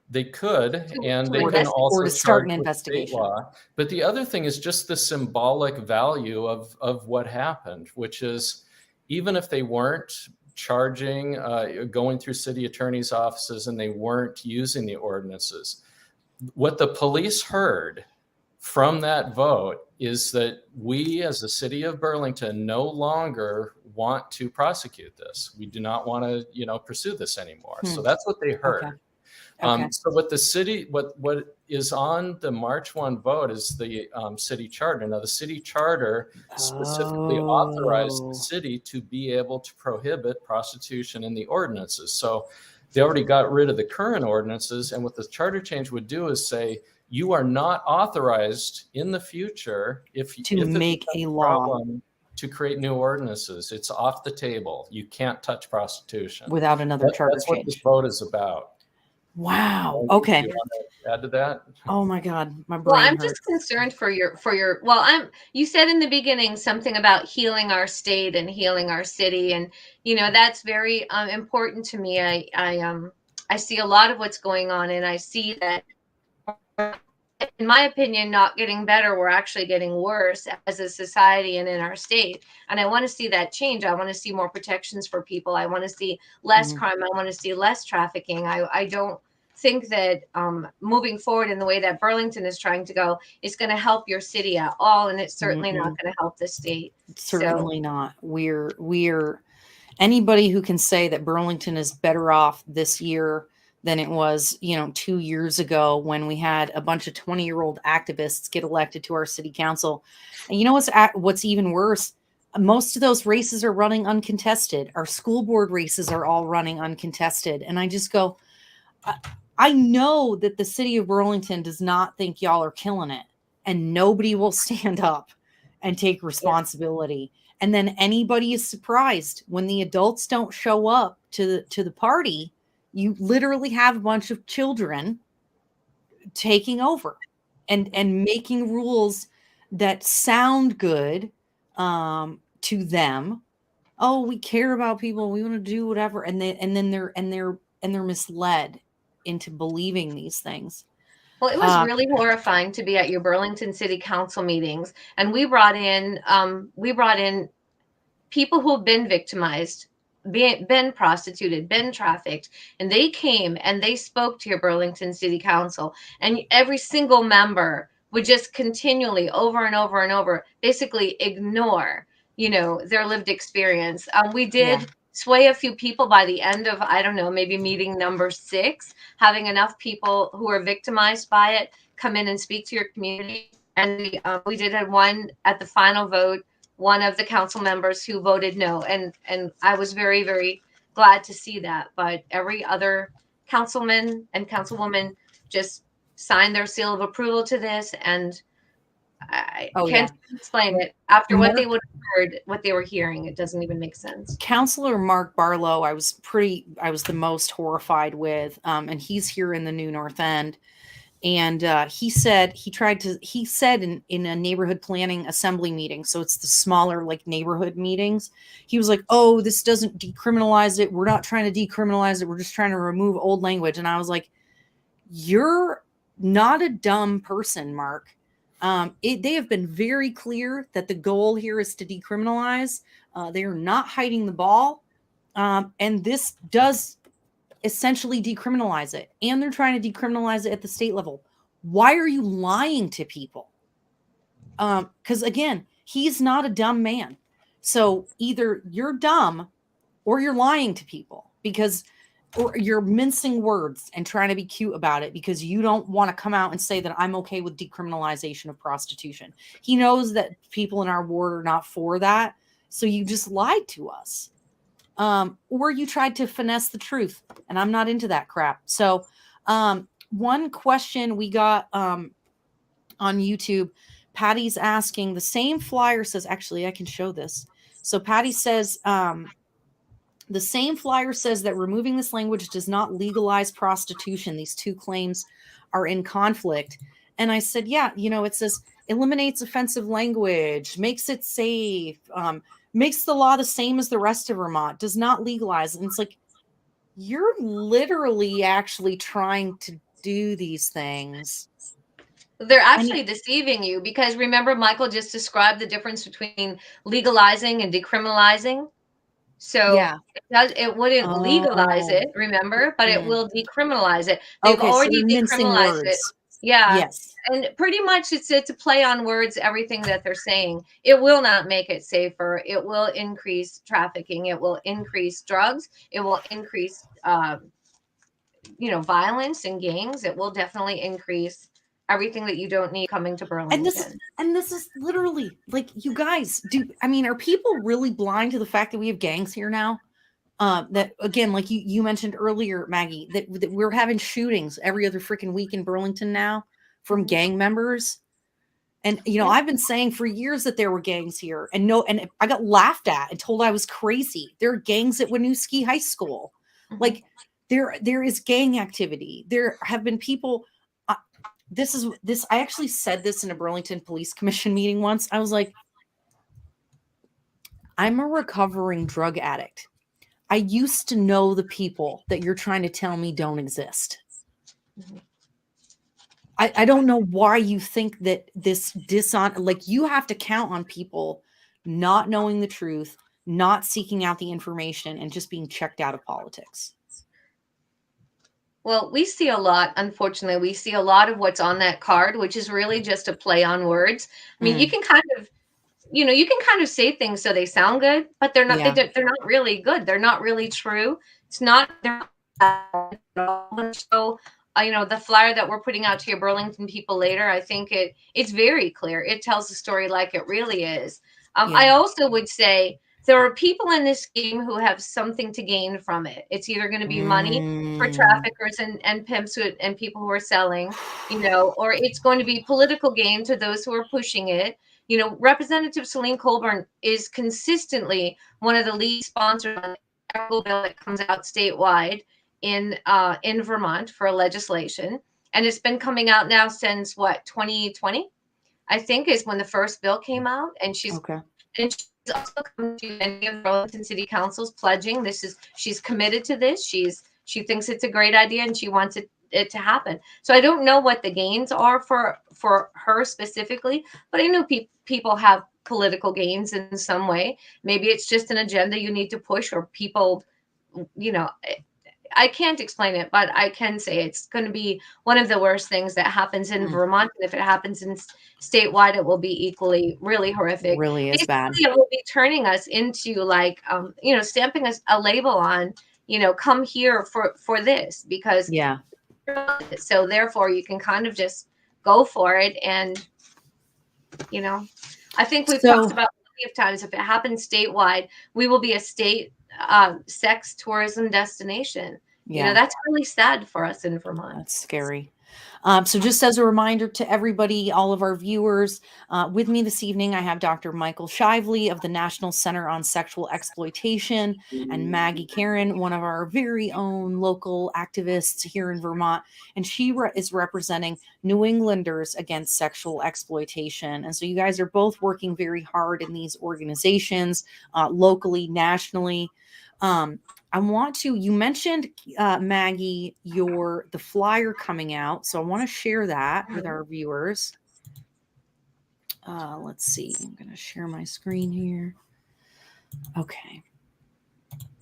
They could, and they can also start an investigation. Law. But the other thing is just the symbolic value of what happened, which is even if they weren't charging, going through city attorney's offices, and they weren't using the ordinances, what the police heard from that vote is that we as the city of Burlington no longer want to prosecute this. We do not want to, pursue this anymore. So that's what they heard. Okay. So what the city, what is on the March 1 vote is the city charter. Now the city charter specifically authorized the city to be able to prohibit prostitution in the ordinances. So they already got rid of the current ordinances. And what the charter change would do is say, you are not authorized in the future if make a law to create new ordinances. It's off the table. You can't touch prostitution without another charter change. That's what this vote is about. Wow. Okay. Do you want to add to that? Oh my God, my brain. Well, I'm hurts. just concerned for your. You said in the beginning something about healing our state and healing our city, and that's very important to me. I I see a lot of what's going on, and I see that, in my opinion, not getting better. We're actually getting worse as a society and in our state. And I want to see that change. I want to see more protections for people. I want to see less crime. I want to see less trafficking. I don't think that moving forward in the way that Burlington is trying to go is going to help your city at all. And it's certainly not going to help the state. Certainly not. We're anybody who can say that Burlington is better off this year than it was, 2 years ago when we had a bunch of 20-year-old activists get elected to our city council. And you know what's even worse? Most of those races are running uncontested. Our school board races are all running uncontested. And I just go, I know that the city of Burlington does not think y'all are killing it, and nobody will stand up and take responsibility. And then anybody is surprised when the adults don't show up to the party. You literally have a bunch of children taking over and making rules that sound good to them. Oh, we care about people. We want to do whatever. And then they're misled into believing these things. Well, it was really horrifying to be at your Burlington City Council meetings, and we brought in people who have been victimized, been prostituted, been trafficked, and they came and they spoke to your Burlington City Council, and every single member would just continually, over and over and over, basically ignore, their lived experience. We did sway a few people by the end of, I don't know, maybe meeting number 6, having enough people who are victimized by it come in and speak to your community. And we did have one at the final vote, one of the council members who voted no. And I was very, very glad to see that. But every other councilman and councilwoman just signed their seal of approval to this. And I can't explain it. After what they would have heard, what they were hearing, it doesn't even make sense. Councilor Mark Barlow, I was the most horrified with, and he's here in the New North End. And he said in a neighborhood planning assembly meeting, so it's the smaller like neighborhood meetings, he was like, oh, this doesn't decriminalize it. We're not trying to decriminalize it. We're just trying to remove old language. And I was like, you're not a dumb person, Mark. They have been very clear that the goal here is to decriminalize. They are not hiding the ball. And this does essentially decriminalize it. And they're trying to decriminalize it at the state level. Why are you lying to people? Because again, he's not a dumb man. So either you're dumb or you're lying to people or you're mincing words and trying to be cute about it because you don't want to come out and say that I'm okay with decriminalization of prostitution. He knows that people in our ward are not for that. So you just lied to us. Or you tried to finesse the truth, and I'm not into that crap. So one question we got on YouTube, Patty's asking, the same flyer says, actually, I can show this. So Patty says, the same flyer says that removing this language does not legalize prostitution. These two claims are in conflict. And I said, yeah, it says eliminates offensive language, makes it safe, makes the law the same as the rest of Vermont, does not legalize. And it's like, you're literally actually trying to do these things. They're actually deceiving you because remember, Michael just described the difference between legalizing and decriminalizing. So it wouldn't legalize it, remember, but it will decriminalize it. They've already decriminalized it. Yeah. Yes. And pretty much it's a play on words, everything that they're saying. It will not make it safer. It will increase trafficking. It will increase drugs. It will increase, violence and gangs. It will definitely increase everything that you don't need coming to Burlington. And this is literally like, you guys are people really blind to the fact that we have gangs here now? That again, like you mentioned earlier, Maggie, that we're having shootings every other freaking week in Burlington now from gang members. And, I've been saying for years that there were gangs here and I got laughed at and told I was crazy. There are gangs at Winooski High School. Mm-hmm. Like there is gang activity. There have been people, I actually said this in a Burlington Police Commission meeting once. I was like, I'm a recovering drug addict. I used to know the people that you're trying to tell me don't exist. Mm-hmm. I don't know why you think that this like you have to count on people not knowing the truth, not seeking out the information, and just being checked out of politics. Well, we see a lot, unfortunately, we see a lot of what's on that card, which is really just a play on words. I mean, you can kind of, you know, you can kind of say things so they sound good, but they're not, Yeah. they're not really good. They're not really true. It's not, they're not, so, you know, the flyer that we're putting out to your Burlington people later, I think it's very clear. It tells the story like it really is. I also would say there are people in this game who have something to gain from it. It's either going to be money for traffickers and pimps and people who are selling, you know, or it's going to be political gain to those who are pushing it. You know, Representative Celine Colburn is consistently one of the lead sponsors on every bill that comes out statewide in Vermont for legislation, and it's been coming out now since what, 2020, I think, is when the first bill came out, and she's also come to many of Burlington City Council's pledging she's committed to this. She thinks it's a great idea and she wants it to happen. So I don't know what the gains are for her specifically, but I know people have political gains in some way. Maybe it's just an agenda you need to push, or people, you know, I can't explain it, but I can say it's going to be one of the worst things that happens in Vermont. And if it happens in statewide, it will be equally really horrific. Really is bad. It will be turning us into like, you know, stamping us a label on, you know, come here for this, because so therefore you can kind of just go for it. And, you know, I think we've talked about plenty of times, if it happens statewide, we will be a state sex tourism destination. You know, that's really sad for us in Vermont. That's scary. So just as a reminder to everybody, all of our viewers, with me this evening, I have Dr. Michael Shively of the National Center on Sexual Exploitation, and Maggie Kerrin, one of our very own local activists here in Vermont. And she is representing New Englanders Against Sexual Exploitation. And so you guys are both working very hard in these organizations, locally, nationally. I want to, you mentioned, Maggie, the flyer coming out. So I want to share that with our viewers. Let's see. I'm going to share my screen here. Okay.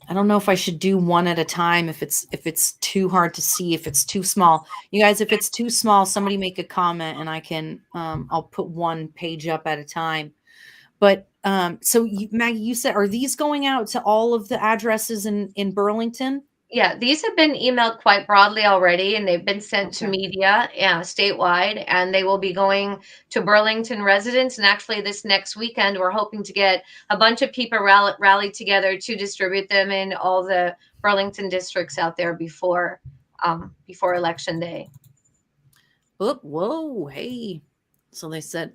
I don't know if I should do one at a time, if it's too hard to see, if it's too small. You guys, if it's too small, somebody make a comment and I can, I'll put one page up at a time. But so Maggie, you said, are these going out to all of the addresses in Burlington? Yeah, these have been emailed quite broadly already, and they've been sent to media statewide, and they will be going to Burlington residents. And actually this next weekend, we're hoping to get a bunch of people rallied together to distribute them in all the Burlington districts out there before Election Day. Oh, whoa, hey. So they said,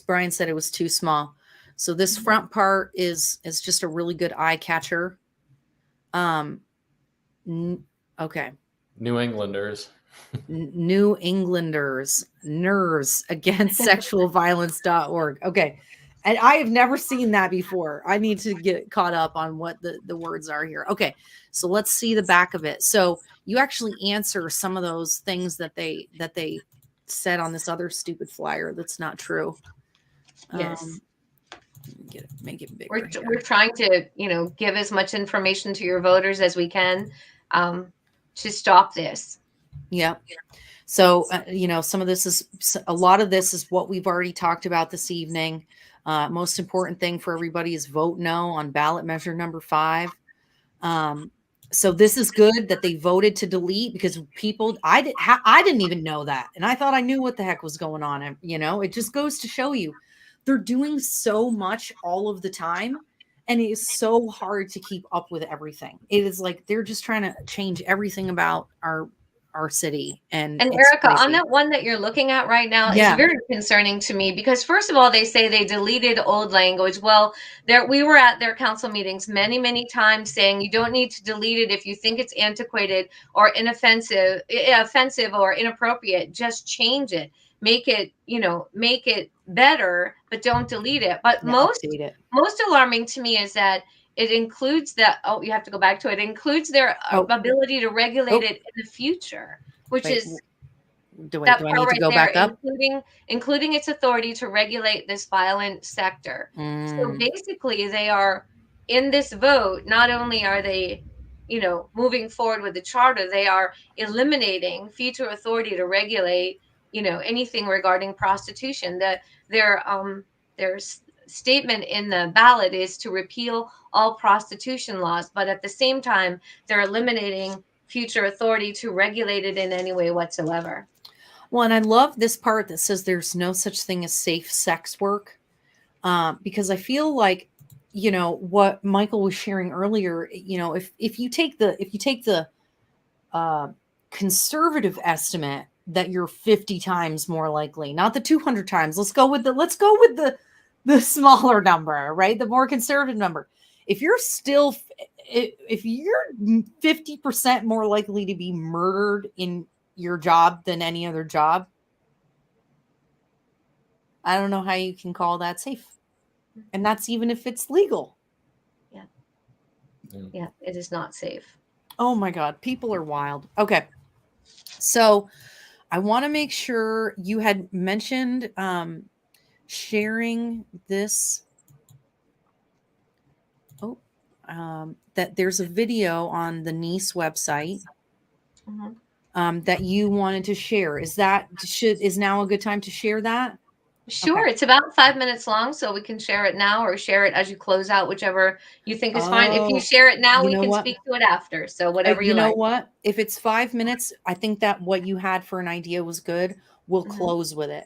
Brian said it was too small. So this front part is just a really good eye catcher. Okay. New Englanders. New Englanders, NEASE Against Sexual Violence.org. Okay. And I have never seen that before. I need to get caught up on what the words are here. Okay. So let's see the back of it. So you actually answer some of those things that they said on this other stupid flyer. That's not true. Yes. Make it bigger. We're trying to, you know, give as much information to your voters as we can to stop this. Yeah. So, you know, a lot of this is what we've already talked about this evening. Most important thing for everybody is vote no on ballot measure number 5. So this is good that they voted to delete, because I didn't even know that. And I thought I knew what the heck was going on. And, you know, it just goes to show you, they're doing so much all of the time, and it is so hard to keep up with everything. It is like they're just trying to change everything about our city. And Erica, on that one that you're looking at right now, is very concerning to me, because first of all, they say they deleted old language. Well, we were at their council meetings many times saying you don't need to delete it if you think it's antiquated or offensive or inappropriate. Just change it. Make it better, but don't delete it. But most alarming to me is that it includes that. Oh, you have to go back to it. It includes their ability to regulate it in the future, which is do that I part need to right go there, back up? including its authority to regulate this violent sector. So basically, they are in this vote. Not only are they, moving forward with the charter, they are eliminating future authority to regulate, anything regarding prostitution. Their statement in the ballot is to repeal all prostitution laws, but at the same time, they're eliminating future authority to regulate it in any way whatsoever. Well, and I love this part that says there's no such thing as safe sex work, because I feel like, what Michael was sharing earlier, if you take the conservative estimate that you're 50 times more likely, not the 200 times. Let's go with the smaller number, right? The more conservative number. If you're 50% more likely to be murdered in your job than any other job, I don't know how you can call that safe. And that's even if it's legal. Yeah, it is not safe. Oh my God, people are wild. Okay. So I want to make sure you had mentioned sharing this. That there's a video on the NEASE website that you wanted to share. Is now a good time to share that? Sure. Okay. It's about 5 minutes long, so we can share it now or share it as you close out, whichever you think is fine. If you share it now, we can speak to it after. So whatever you like. You know what? If it's 5 minutes, I think that what you had for an idea was good. We'll close with it.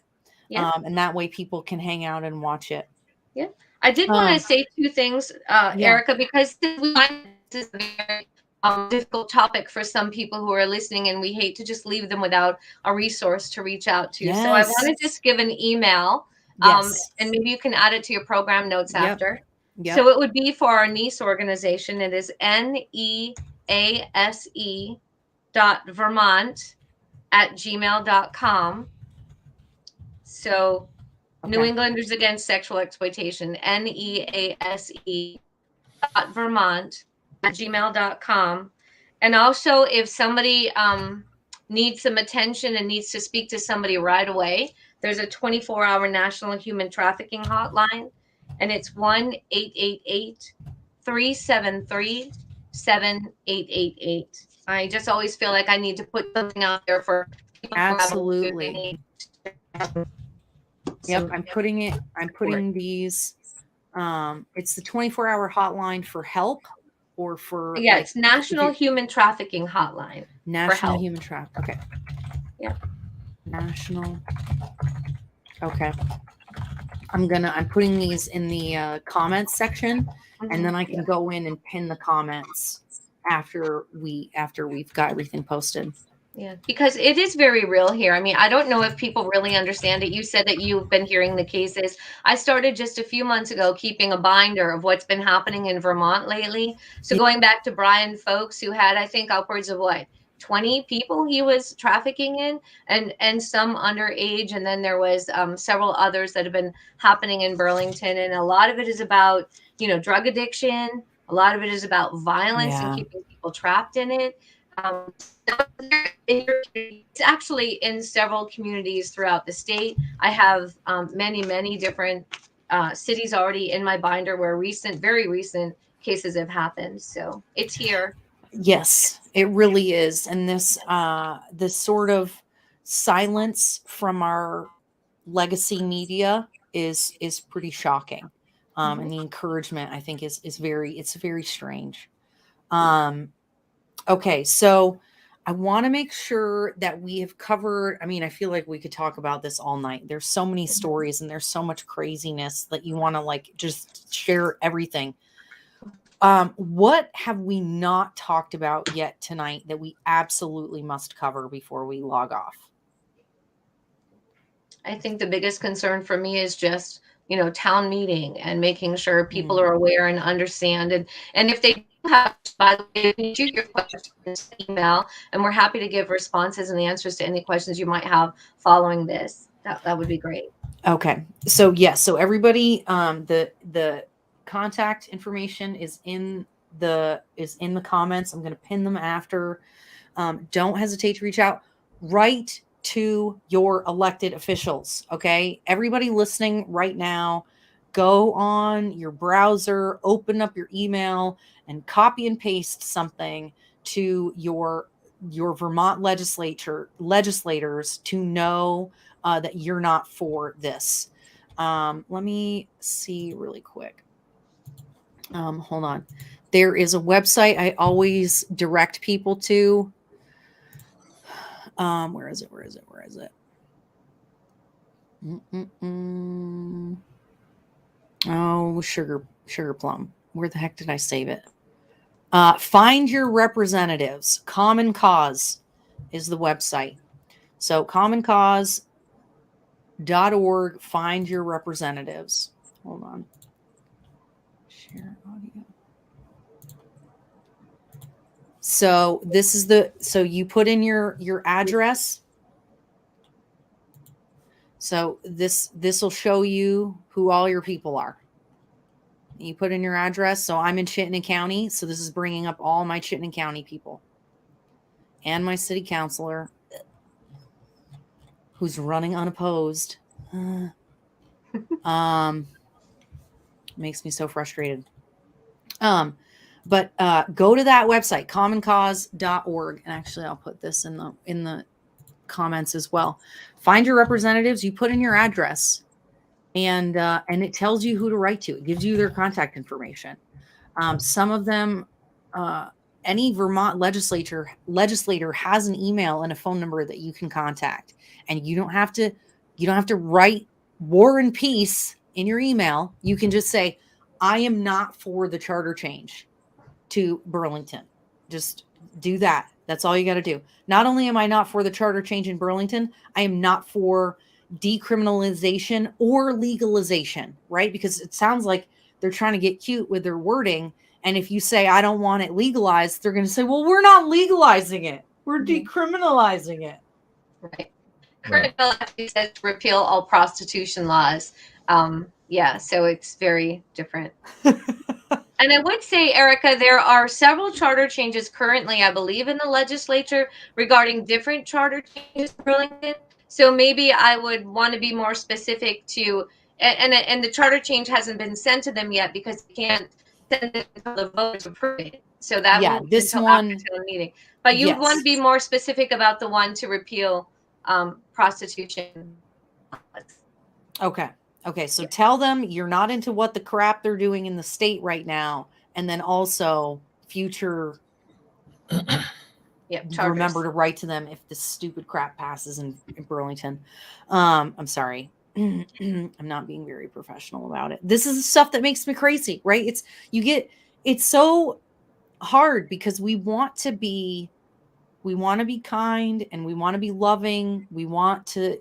Yeah. And that way people can hang out and watch it. Yeah. I did want to say two things, Erica, because we find this is a very difficult topic for some people who are listening, and we hate to just leave them without a resource to reach out to. Yes. So I want to just give an email, and maybe you can add it to your program notes after. Yep. So it would be for our NEASE organization. It is nease.vermont@gmail.com. So New Englanders Against Sexual Exploitation, nease.vermont@gmail.com. And also, if somebody needs some attention and needs to speak to somebody right away, there's a 24-hour national human trafficking hotline, and it's 1-888-373-7888. I just always feel like I need to put something out there for people. Absolutely. Yep, I'm putting these. It's the 24-hour hotline for help or for it's National Human Trafficking Hotline. National Human Trafficking. Okay. Yeah. National. Okay. I'm putting these in the comments section, and then I can go in and pin the comments after we've got everything posted. Yeah, because it is very real here. I mean, I don't know if people really understand it. You said that you've been hearing the cases. I started just a few months ago keeping a binder of what's been happening in Vermont lately. So going back to Brian Folks, who had, I think, upwards of 20 people he was trafficking in, and some underage. And then there was several others that have been happening in Burlington. And a lot of it is about, drug addiction. A lot of it is about violence and keeping people trapped in it. It's actually in several communities throughout the state. I have many different cities already in my binder where very recent cases have happened. So it's here. Yes, it really is. And this sort of silence from our legacy media is pretty shocking. And the encouragement, I think, is very strange. Okay, so I want to make sure that we have covered. I mean, I feel like we could talk about this all night. There's so many stories and there's so much craziness that you want to just share everything. What have we not talked about yet tonight that we absolutely must cover before we log off? I think the biggest concern for me is just, town meeting and making sure people are aware and understand. And if they have, by the way, you shoot your questions email, and we're happy to give responses and answers to any questions you might have following this. That would be great. Okay. So yes. So everybody, the contact information is in the comments. I'm going to pin them after. Don't hesitate to reach out. Write to your elected officials. Okay, everybody listening right now, go on your browser, open up your email, and copy and paste something to your Vermont legislators to know that you're not for this. Let me see really quick. Hold on. There is a website I always direct people to. Where is it? Oh, sugar plum. Where the heck did I save it? Find your representatives. Common Cause is the website. So commoncause.org, find your representatives. Hold on. Share audio. So this is so you put in your address. So this will show you who all your people are. You put in your address. So I'm in Chittenden County. So this is bringing up all my Chittenden County people and my city councilor who's running unopposed. Makes me so frustrated. But go to that website, commoncause.org. And actually I'll put this in the comments as well. Find your representatives, you put in your address, and it tells you who to write to. It gives you their contact information. Some of them, any Vermont legislator has an email and a phone number that you can contact, and you don't have to write War and Peace in your email. You can just say, I am not for the charter change to Burlington. Just do that. That's all you got to do. Not only am I not for the charter change in Burlington, I am not for decriminalization or legalization, right? Because it sounds like they're trying to get cute with their wording. And if you say, I don't want it legalized, they're going to say, well, we're not legalizing it. We're decriminalizing it. Right. Current bill actually says to repeal all prostitution laws. Yeah, so it's very different. And I would say, Erica, there are several charter changes currently, I believe, in the legislature regarding different charter changes in Burlington. So maybe I would want to be more specific to, and the charter change hasn't been sent to them yet because they can't send it until the voters approve it. So that won't be until after town meeting. But you want to be more specific about the one to repeal prostitution. Okay, so tell them you're not into what the crap they're doing in the state right now, and then also future. Remember to write to them if this stupid crap passes in Burlington. I'm sorry, I'm not being very professional about it. This is the stuff that makes me crazy, right? It's so hard because we want to be kind and we want to be loving. We want to,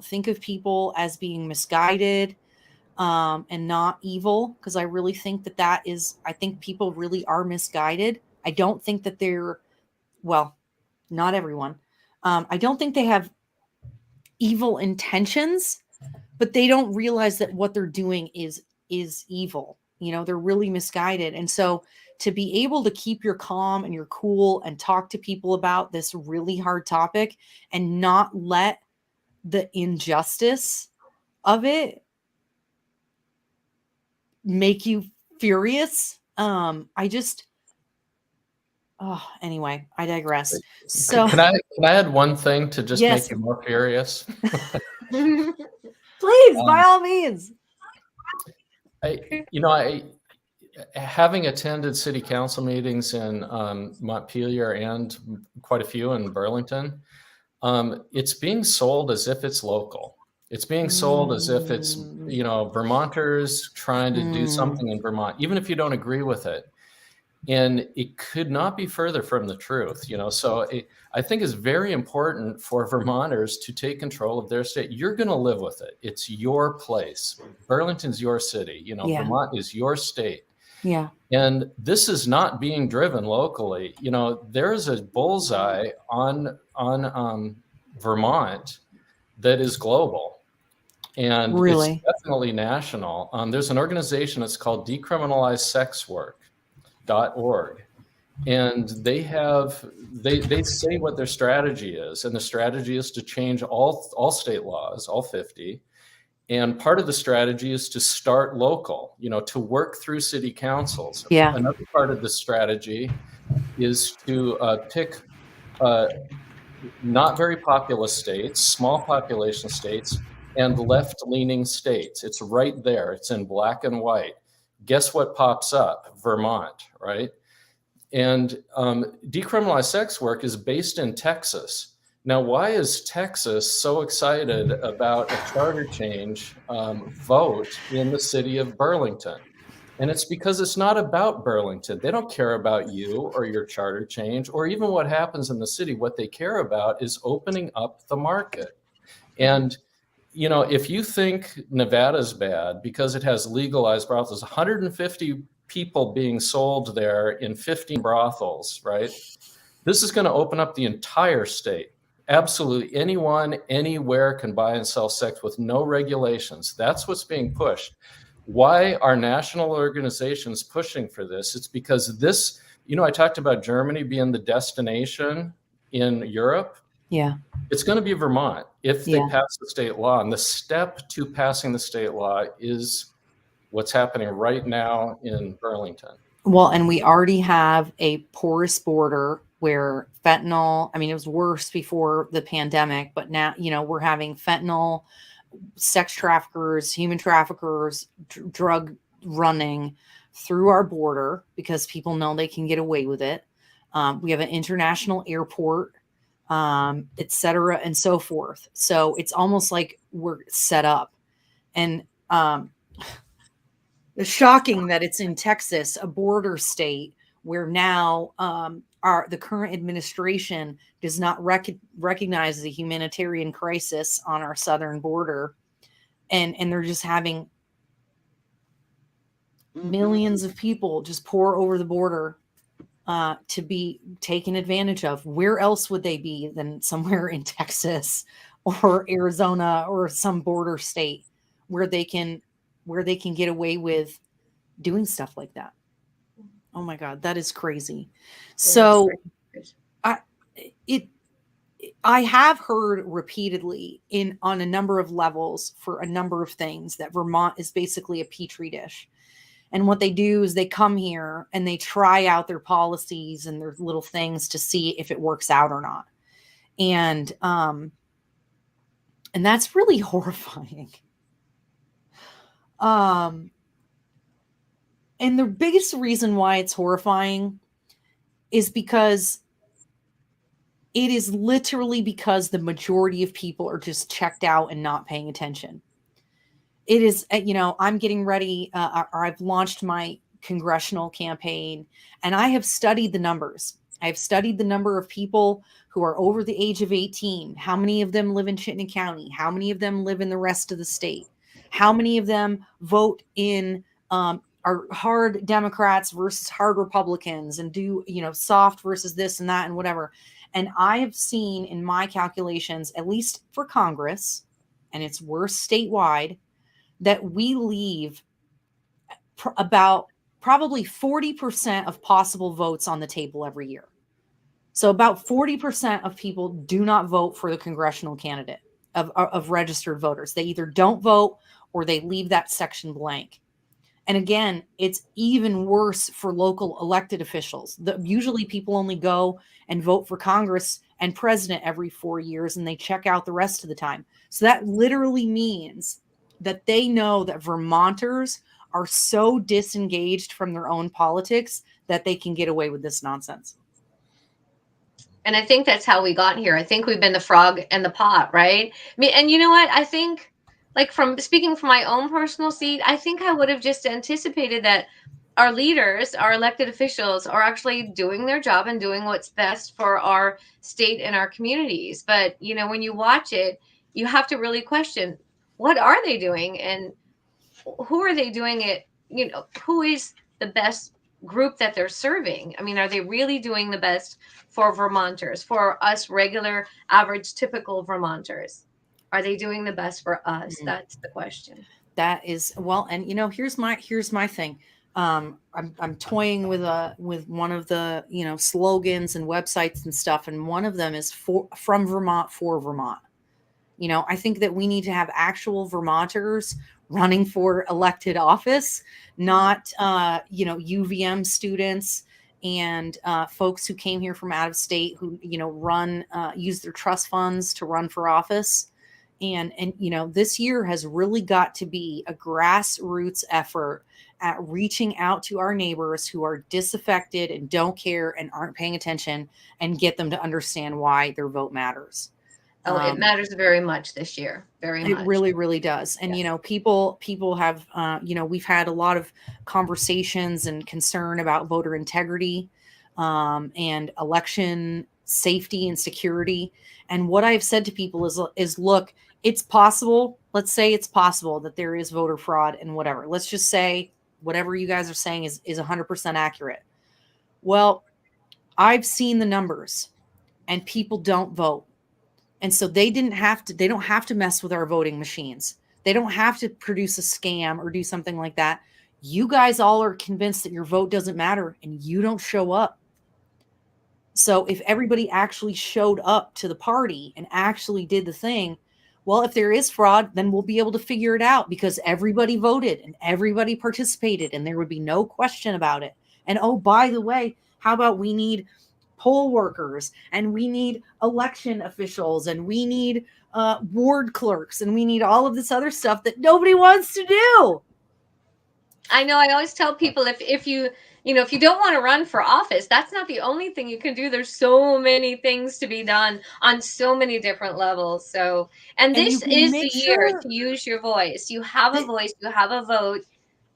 think of people as being misguided and not evil. Because I really think I think people really are misguided. I don't think that not everyone. I don't think they have evil intentions, but they don't realize that what they're doing is evil. They're really misguided. And so to be able to keep your calm and your cool and talk to people about this really hard topic and not let the injustice of it make you furious. Anyway, I digress. So can I add one thing to just make you more furious? Please, by all means. Having attended city council meetings in Montpelier and quite a few in Burlington, it's being sold as if it's local. It's being sold as if it's, Vermonters trying to do something in Vermont, even if you don't agree with it. And it could not be further from the truth, So I think it's very important for Vermonters to take control of their state. You're going to live with it. It's your place. Burlington's your city. Vermont is your state. Yeah. And this is not being driven locally. There's a bullseye on Vermont that is global. and Really? it's definitely national. There's an organization that's called decriminalizesexwork.org, and they say what their strategy is, and the strategy is to change all state laws, all 50. And part of the strategy is to start local, to work through city councils. Yeah. Another part of the strategy is to pick not very populous states, small population states, and left-leaning states. It's right there. It's in black and white. Guess what pops up? Vermont, right? And decriminalized sex work is based in Texas. Now, why is Texas so excited about a charter change vote in the city of Burlington? And it's because it's not about Burlington. They don't care about you or your charter change or even what happens in the city. What they care about is opening up the market. And, if you think Nevada's bad because it has legalized brothels, 150 people being sold there in 15 brothels, right? This is going to open up the entire state. Absolutely anyone, anywhere can buy and sell sex with no regulations. That's what's being pushed. Why are national organizations pushing for this? It's because this, I talked about Germany being the destination in Europe. Yeah. It's going to be Vermont if they pass the state law. And the step to passing the state law is what's happening right now in Burlington. Well, and we already have a porous border where fentanyl, it was worse before the pandemic, but now, we're having fentanyl, sex traffickers, human traffickers, drug running through our border because people know they can get away with it. We have an international airport, et cetera, and so forth. So it's almost like we're set up. And it's shocking that it's in Texas, a border state, where now the current administration does not recognize the humanitarian crisis on our southern border, and they're just having millions of people just pour over the border to be taken advantage of. Where else would they be than somewhere in Texas or Arizona or some border state where they can get away with doing stuff like that? Oh my God, that is crazy. So I have heard repeatedly on a number of levels for a number of things that Vermont is basically a petri dish. And what they do is they come here and they try out their policies and their little things to see if it works out or not. And that's really horrifying. And the biggest reason why it's horrifying is because it is literally because the majority of people are just checked out and not paying attention. It is, I'm getting ready, or I've launched my congressional campaign, and I have studied the numbers. I've studied the number of people who are over the age of 18. How many of them live in Chittenden County? How many of them live in the rest of the state? How many of them vote in are hard Democrats versus hard Republicans and do, soft versus this and that and whatever. And I have seen in my calculations, at least for Congress, and it's worse statewide, that we leave about probably 40% of possible votes on the table every year. So about 40% of people do not vote for the congressional candidate of registered voters. They either don't vote or they leave that section blank. And again, it's even worse for local elected officials. Usually people only go and vote for Congress and president every 4 years, and they check out the rest of the time. So that literally means that they know that Vermonters are so disengaged from their own politics that they can get away with this nonsense. And I think that's how we got here. I think we've been the frog in the pot, right? And you know what? I think, like, from speaking from my own personal seat, I think I would have just anticipated that our leaders, our elected officials, are actually doing their job and doing what's best for our state and our communities. But, when you watch it, you have to really question, what are they doing? And who are they doing it? Who is the best group that they're serving? Are they really doing the best for Vermonters, for us regular, average, typical Vermonters? Are they doing the best for us? That's the question. That is, well, and here's my thing. I'm toying with one of the slogans and websites and stuff, and one of them is from Vermont for Vermont. I think that we need to have actual Vermonters running for elected office, not UVM students and folks who came here from out of state who use their trust funds to run for office. And this year has really got to be a grassroots effort at reaching out to our neighbors who are disaffected and don't care and aren't paying attention, and get them to understand why their vote matters. Oh, it matters very much this year. Very much. It really, really does. And, people have, we've had a lot of conversations and concern about voter integrity and election safety and security. And what I've said to people is, look, it's possible. Let's say it's possible that there is voter fraud and whatever. Let's just say whatever you guys are saying is 100% accurate. Well, I've seen the numbers, and people don't vote. And so they don't have to mess with our voting machines. They don't have to produce a scam or do something like that. You guys all are convinced that your vote doesn't matter, and you don't show up. So if everybody actually showed up to the party and actually did the thing, well, if there is fraud, then we'll be able to figure it out, because everybody voted and everybody participated, and there would be no question about it. And oh, by the way, how about we need poll workers, and we need election officials, and we need ward clerks, and we need all of this other stuff that nobody wants to do. I know. I always tell people, if you don't want to run for office, that's not the only thing you can do. There's so many things to be done on so many different levels. So, and this is the year to use your voice. You have a voice. You have a vote.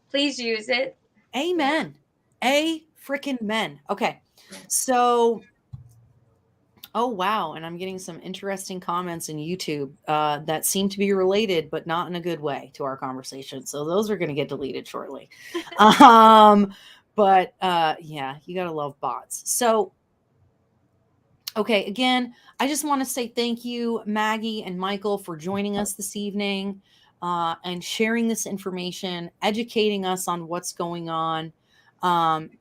Please use it. Amen. Frickin' men. Okay. So, oh, wow. And I'm getting some interesting comments in YouTube that seem to be related, but not in a good way, to our conversation. So those are going to get deleted shortly. But yeah, you got to love bots. So, okay. Again, I just want to say thank you, Maggie and Michael, for joining us this evening and sharing this information, educating us on what's going on.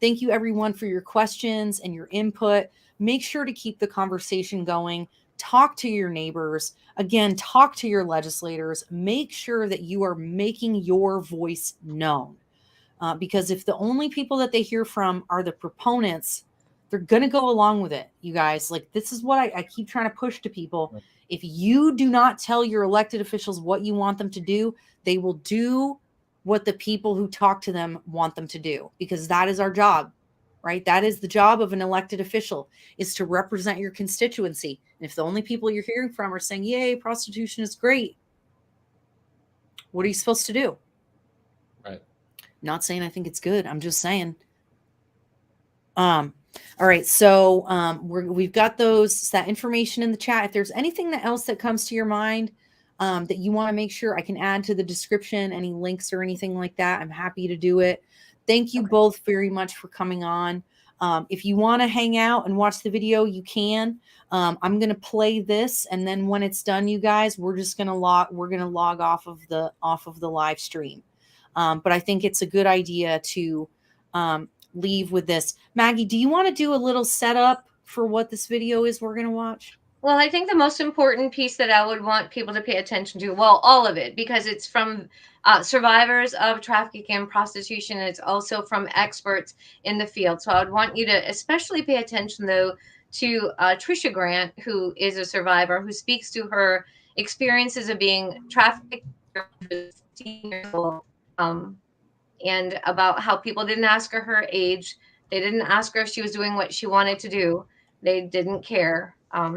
Thank you, everyone, for your questions and your input. Make sure to keep the conversation going. Talk to your neighbors. Again, talk to your legislators. Make sure that you are making your voice known. Because if the only people that they hear from are the proponents, they're going to go along with it, you guys. Like, this is what I keep trying to push to people. If you do not tell your elected officials what you want them to do, they will do what the people who talk to them want them to do, because that is our job, right? That is the job of an elected official, is to represent your constituency. And if the only people you're hearing from are saying, yay, prostitution is great, what are you supposed to do? Right. Not saying I think it's good. I'm just saying. All right. So we've got that information in the chat. If there's anything else that comes to your mind that you want to make sure I can add to the description, any links or anything like that, I'm happy to do it. Thank you both very much for coming on. If you want to hang out and watch the video, you can. I'm going to play this, and then when it's done, you guys, we're going to log off of the live stream. But I think it's a good idea to leave with this. Maggie, do you want to do a little setup for what this video is we're going to watch? Well, I think the most important piece that I would want people to pay attention to, well, all of it, because it's from survivors of trafficking and prostitution, and it's also from experts in the field. So I would want you to especially pay attention, though, to Trisha Grant, who is a survivor, who speaks to her experiences of being trafficked for 15 years old, and about how people didn't ask her age. They didn't ask her if she was doing what she wanted to do. They didn't care.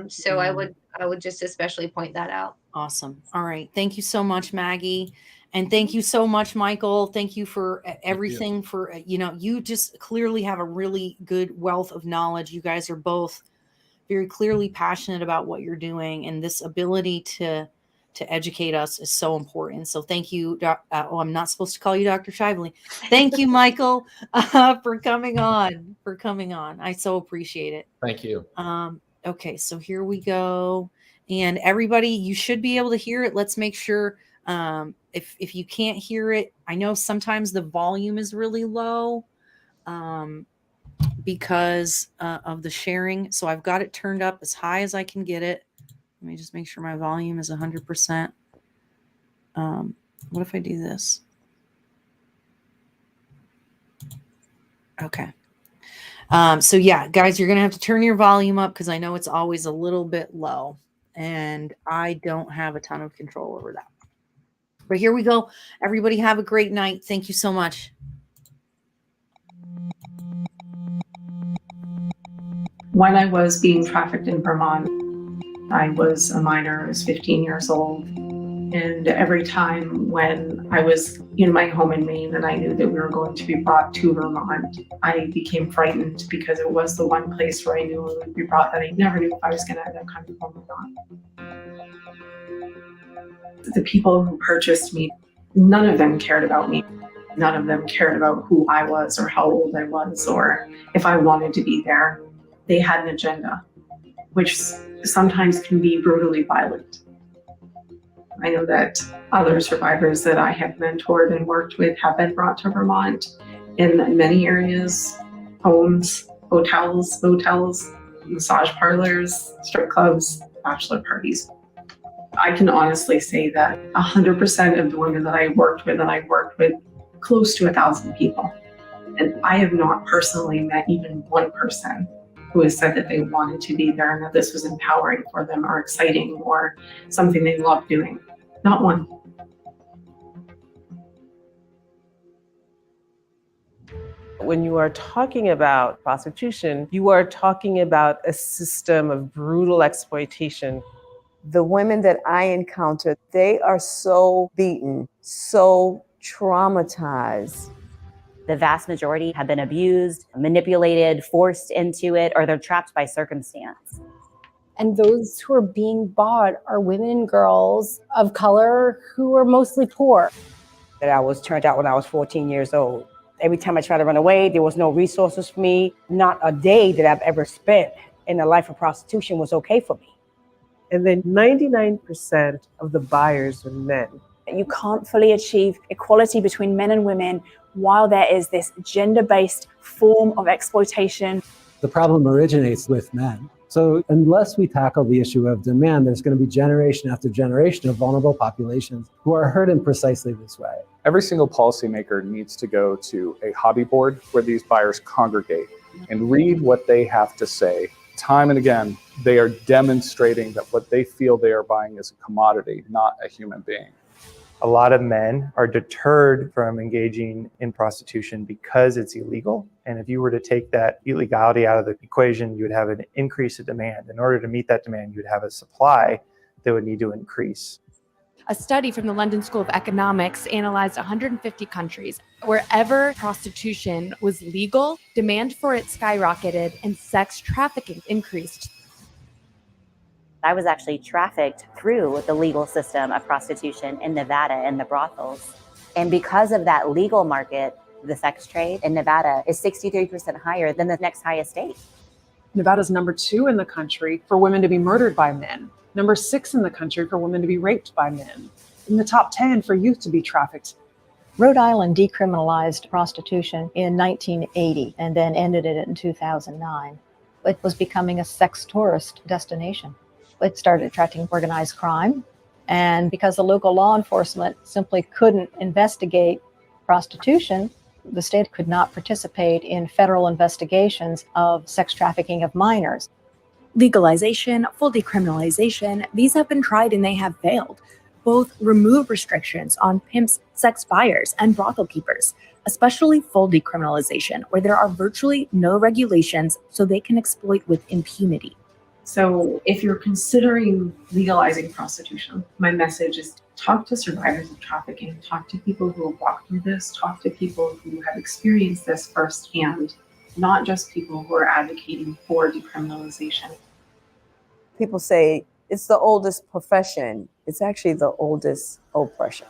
So I would just especially point that out. Awesome. All right. Thank you so much, Maggie. And thank you so much, Michael. Thank you for everything. You just clearly have a really good wealth of knowledge. You guys are both very clearly passionate about what you're doing, and this ability to educate us is so important. So thank you. I'm not supposed to call you Dr. Shively. Thank you, Michael, for coming on. I so appreciate it. Thank you. Okay, so here we go. And everybody, you should be able to hear it. Let's make sure, if you can't hear it, I know sometimes the volume is really low because of the sharing. So I've got it turned up as high as I can get it. Let me just make sure my volume is 100%. What if I do this? Okay. So yeah, guys, you're going to have to turn your volume up because I know it's always a little bit low and I don't have a ton of control over that. But here we go. Everybody have a great night. Thank you so much. When I was being trafficked in Vermont, I was a minor. I was 15 years old. And every time when I was in my home in Maine and I knew that we were going to be brought to Vermont, I became frightened because it was the one place where I knew it would be brought that I never knew if I was going to end up coming home or not. The people who purchased me, none of them cared about me. None of them cared about who I was or how old I was or if I wanted to be there. They had an agenda, which sometimes can be brutally violent. I know that other survivors that I have mentored and worked with have been brought to Vermont in many areas, homes, hotels, motels, massage parlors, strip clubs, bachelor parties. I can honestly say that 100% of the women that I worked with, and I worked with close to 1,000 people, and I have not personally met even one person who has said that they wanted to be there and that this was empowering for them or exciting or something they loved doing. Not one. When you are talking about prostitution, you are talking about a system of brutal exploitation. The women that I encounter, they are so beaten, so traumatized. The vast majority have been abused, manipulated, forced into it, or they're trapped by circumstance. And those who are being bought are women and girls of color who are mostly poor. That I was turned out when I was 14 years old. Every time I tried to run away, there was no resources for me. Not a day that I've ever spent in the life of prostitution was okay for me. And then 99% of the buyers are men. You can't fully achieve equality between men and women while there is this gender-based form of exploitation. The problem originates with men. So unless we tackle the issue of demand, there's going to be generation after generation of vulnerable populations who are hurt in precisely this way. Every single policymaker needs to go to a hobby board where these buyers congregate and read what they have to say. Time and again, they are demonstrating that what they feel they are buying is a commodity, not a human being. A lot of men are deterred from engaging in prostitution because it's illegal. And if you were to take that illegality out of the equation, you would have an increase in demand. In order to meet that demand, you would have a supply that would need to increase. A study from the London School of Economics analyzed 150 countries. Wherever prostitution was legal, demand for it skyrocketed and sex trafficking increased. I was actually trafficked through the legal system of prostitution in Nevada in the brothels. And because of that legal market, the sex trade in Nevada is 63% higher than the next highest state. Nevada's number 2 in the country for women to be murdered by men. Number 6 in the country for women to be raped by men. In the top 10 for youth to be trafficked. Rhode Island decriminalized prostitution in 1980 and then ended it in 2009. It was becoming a sex tourist destination. It started attracting organized crime. And because the local law enforcement simply couldn't investigate prostitution, the state could not participate in federal investigations of sex trafficking of minors. Legalization, full decriminalization, these have been tried and they have failed. Both remove restrictions on pimps, sex buyers, and brothel keepers, especially full decriminalization, where there are virtually no regulations so they can exploit with impunity. So if you're considering legalizing prostitution, my message is talk to survivors of trafficking, talk to people who have walked through this, talk to people who have experienced this firsthand, not just people who are advocating for decriminalization. People say it's the oldest profession. It's actually the oldest oppression.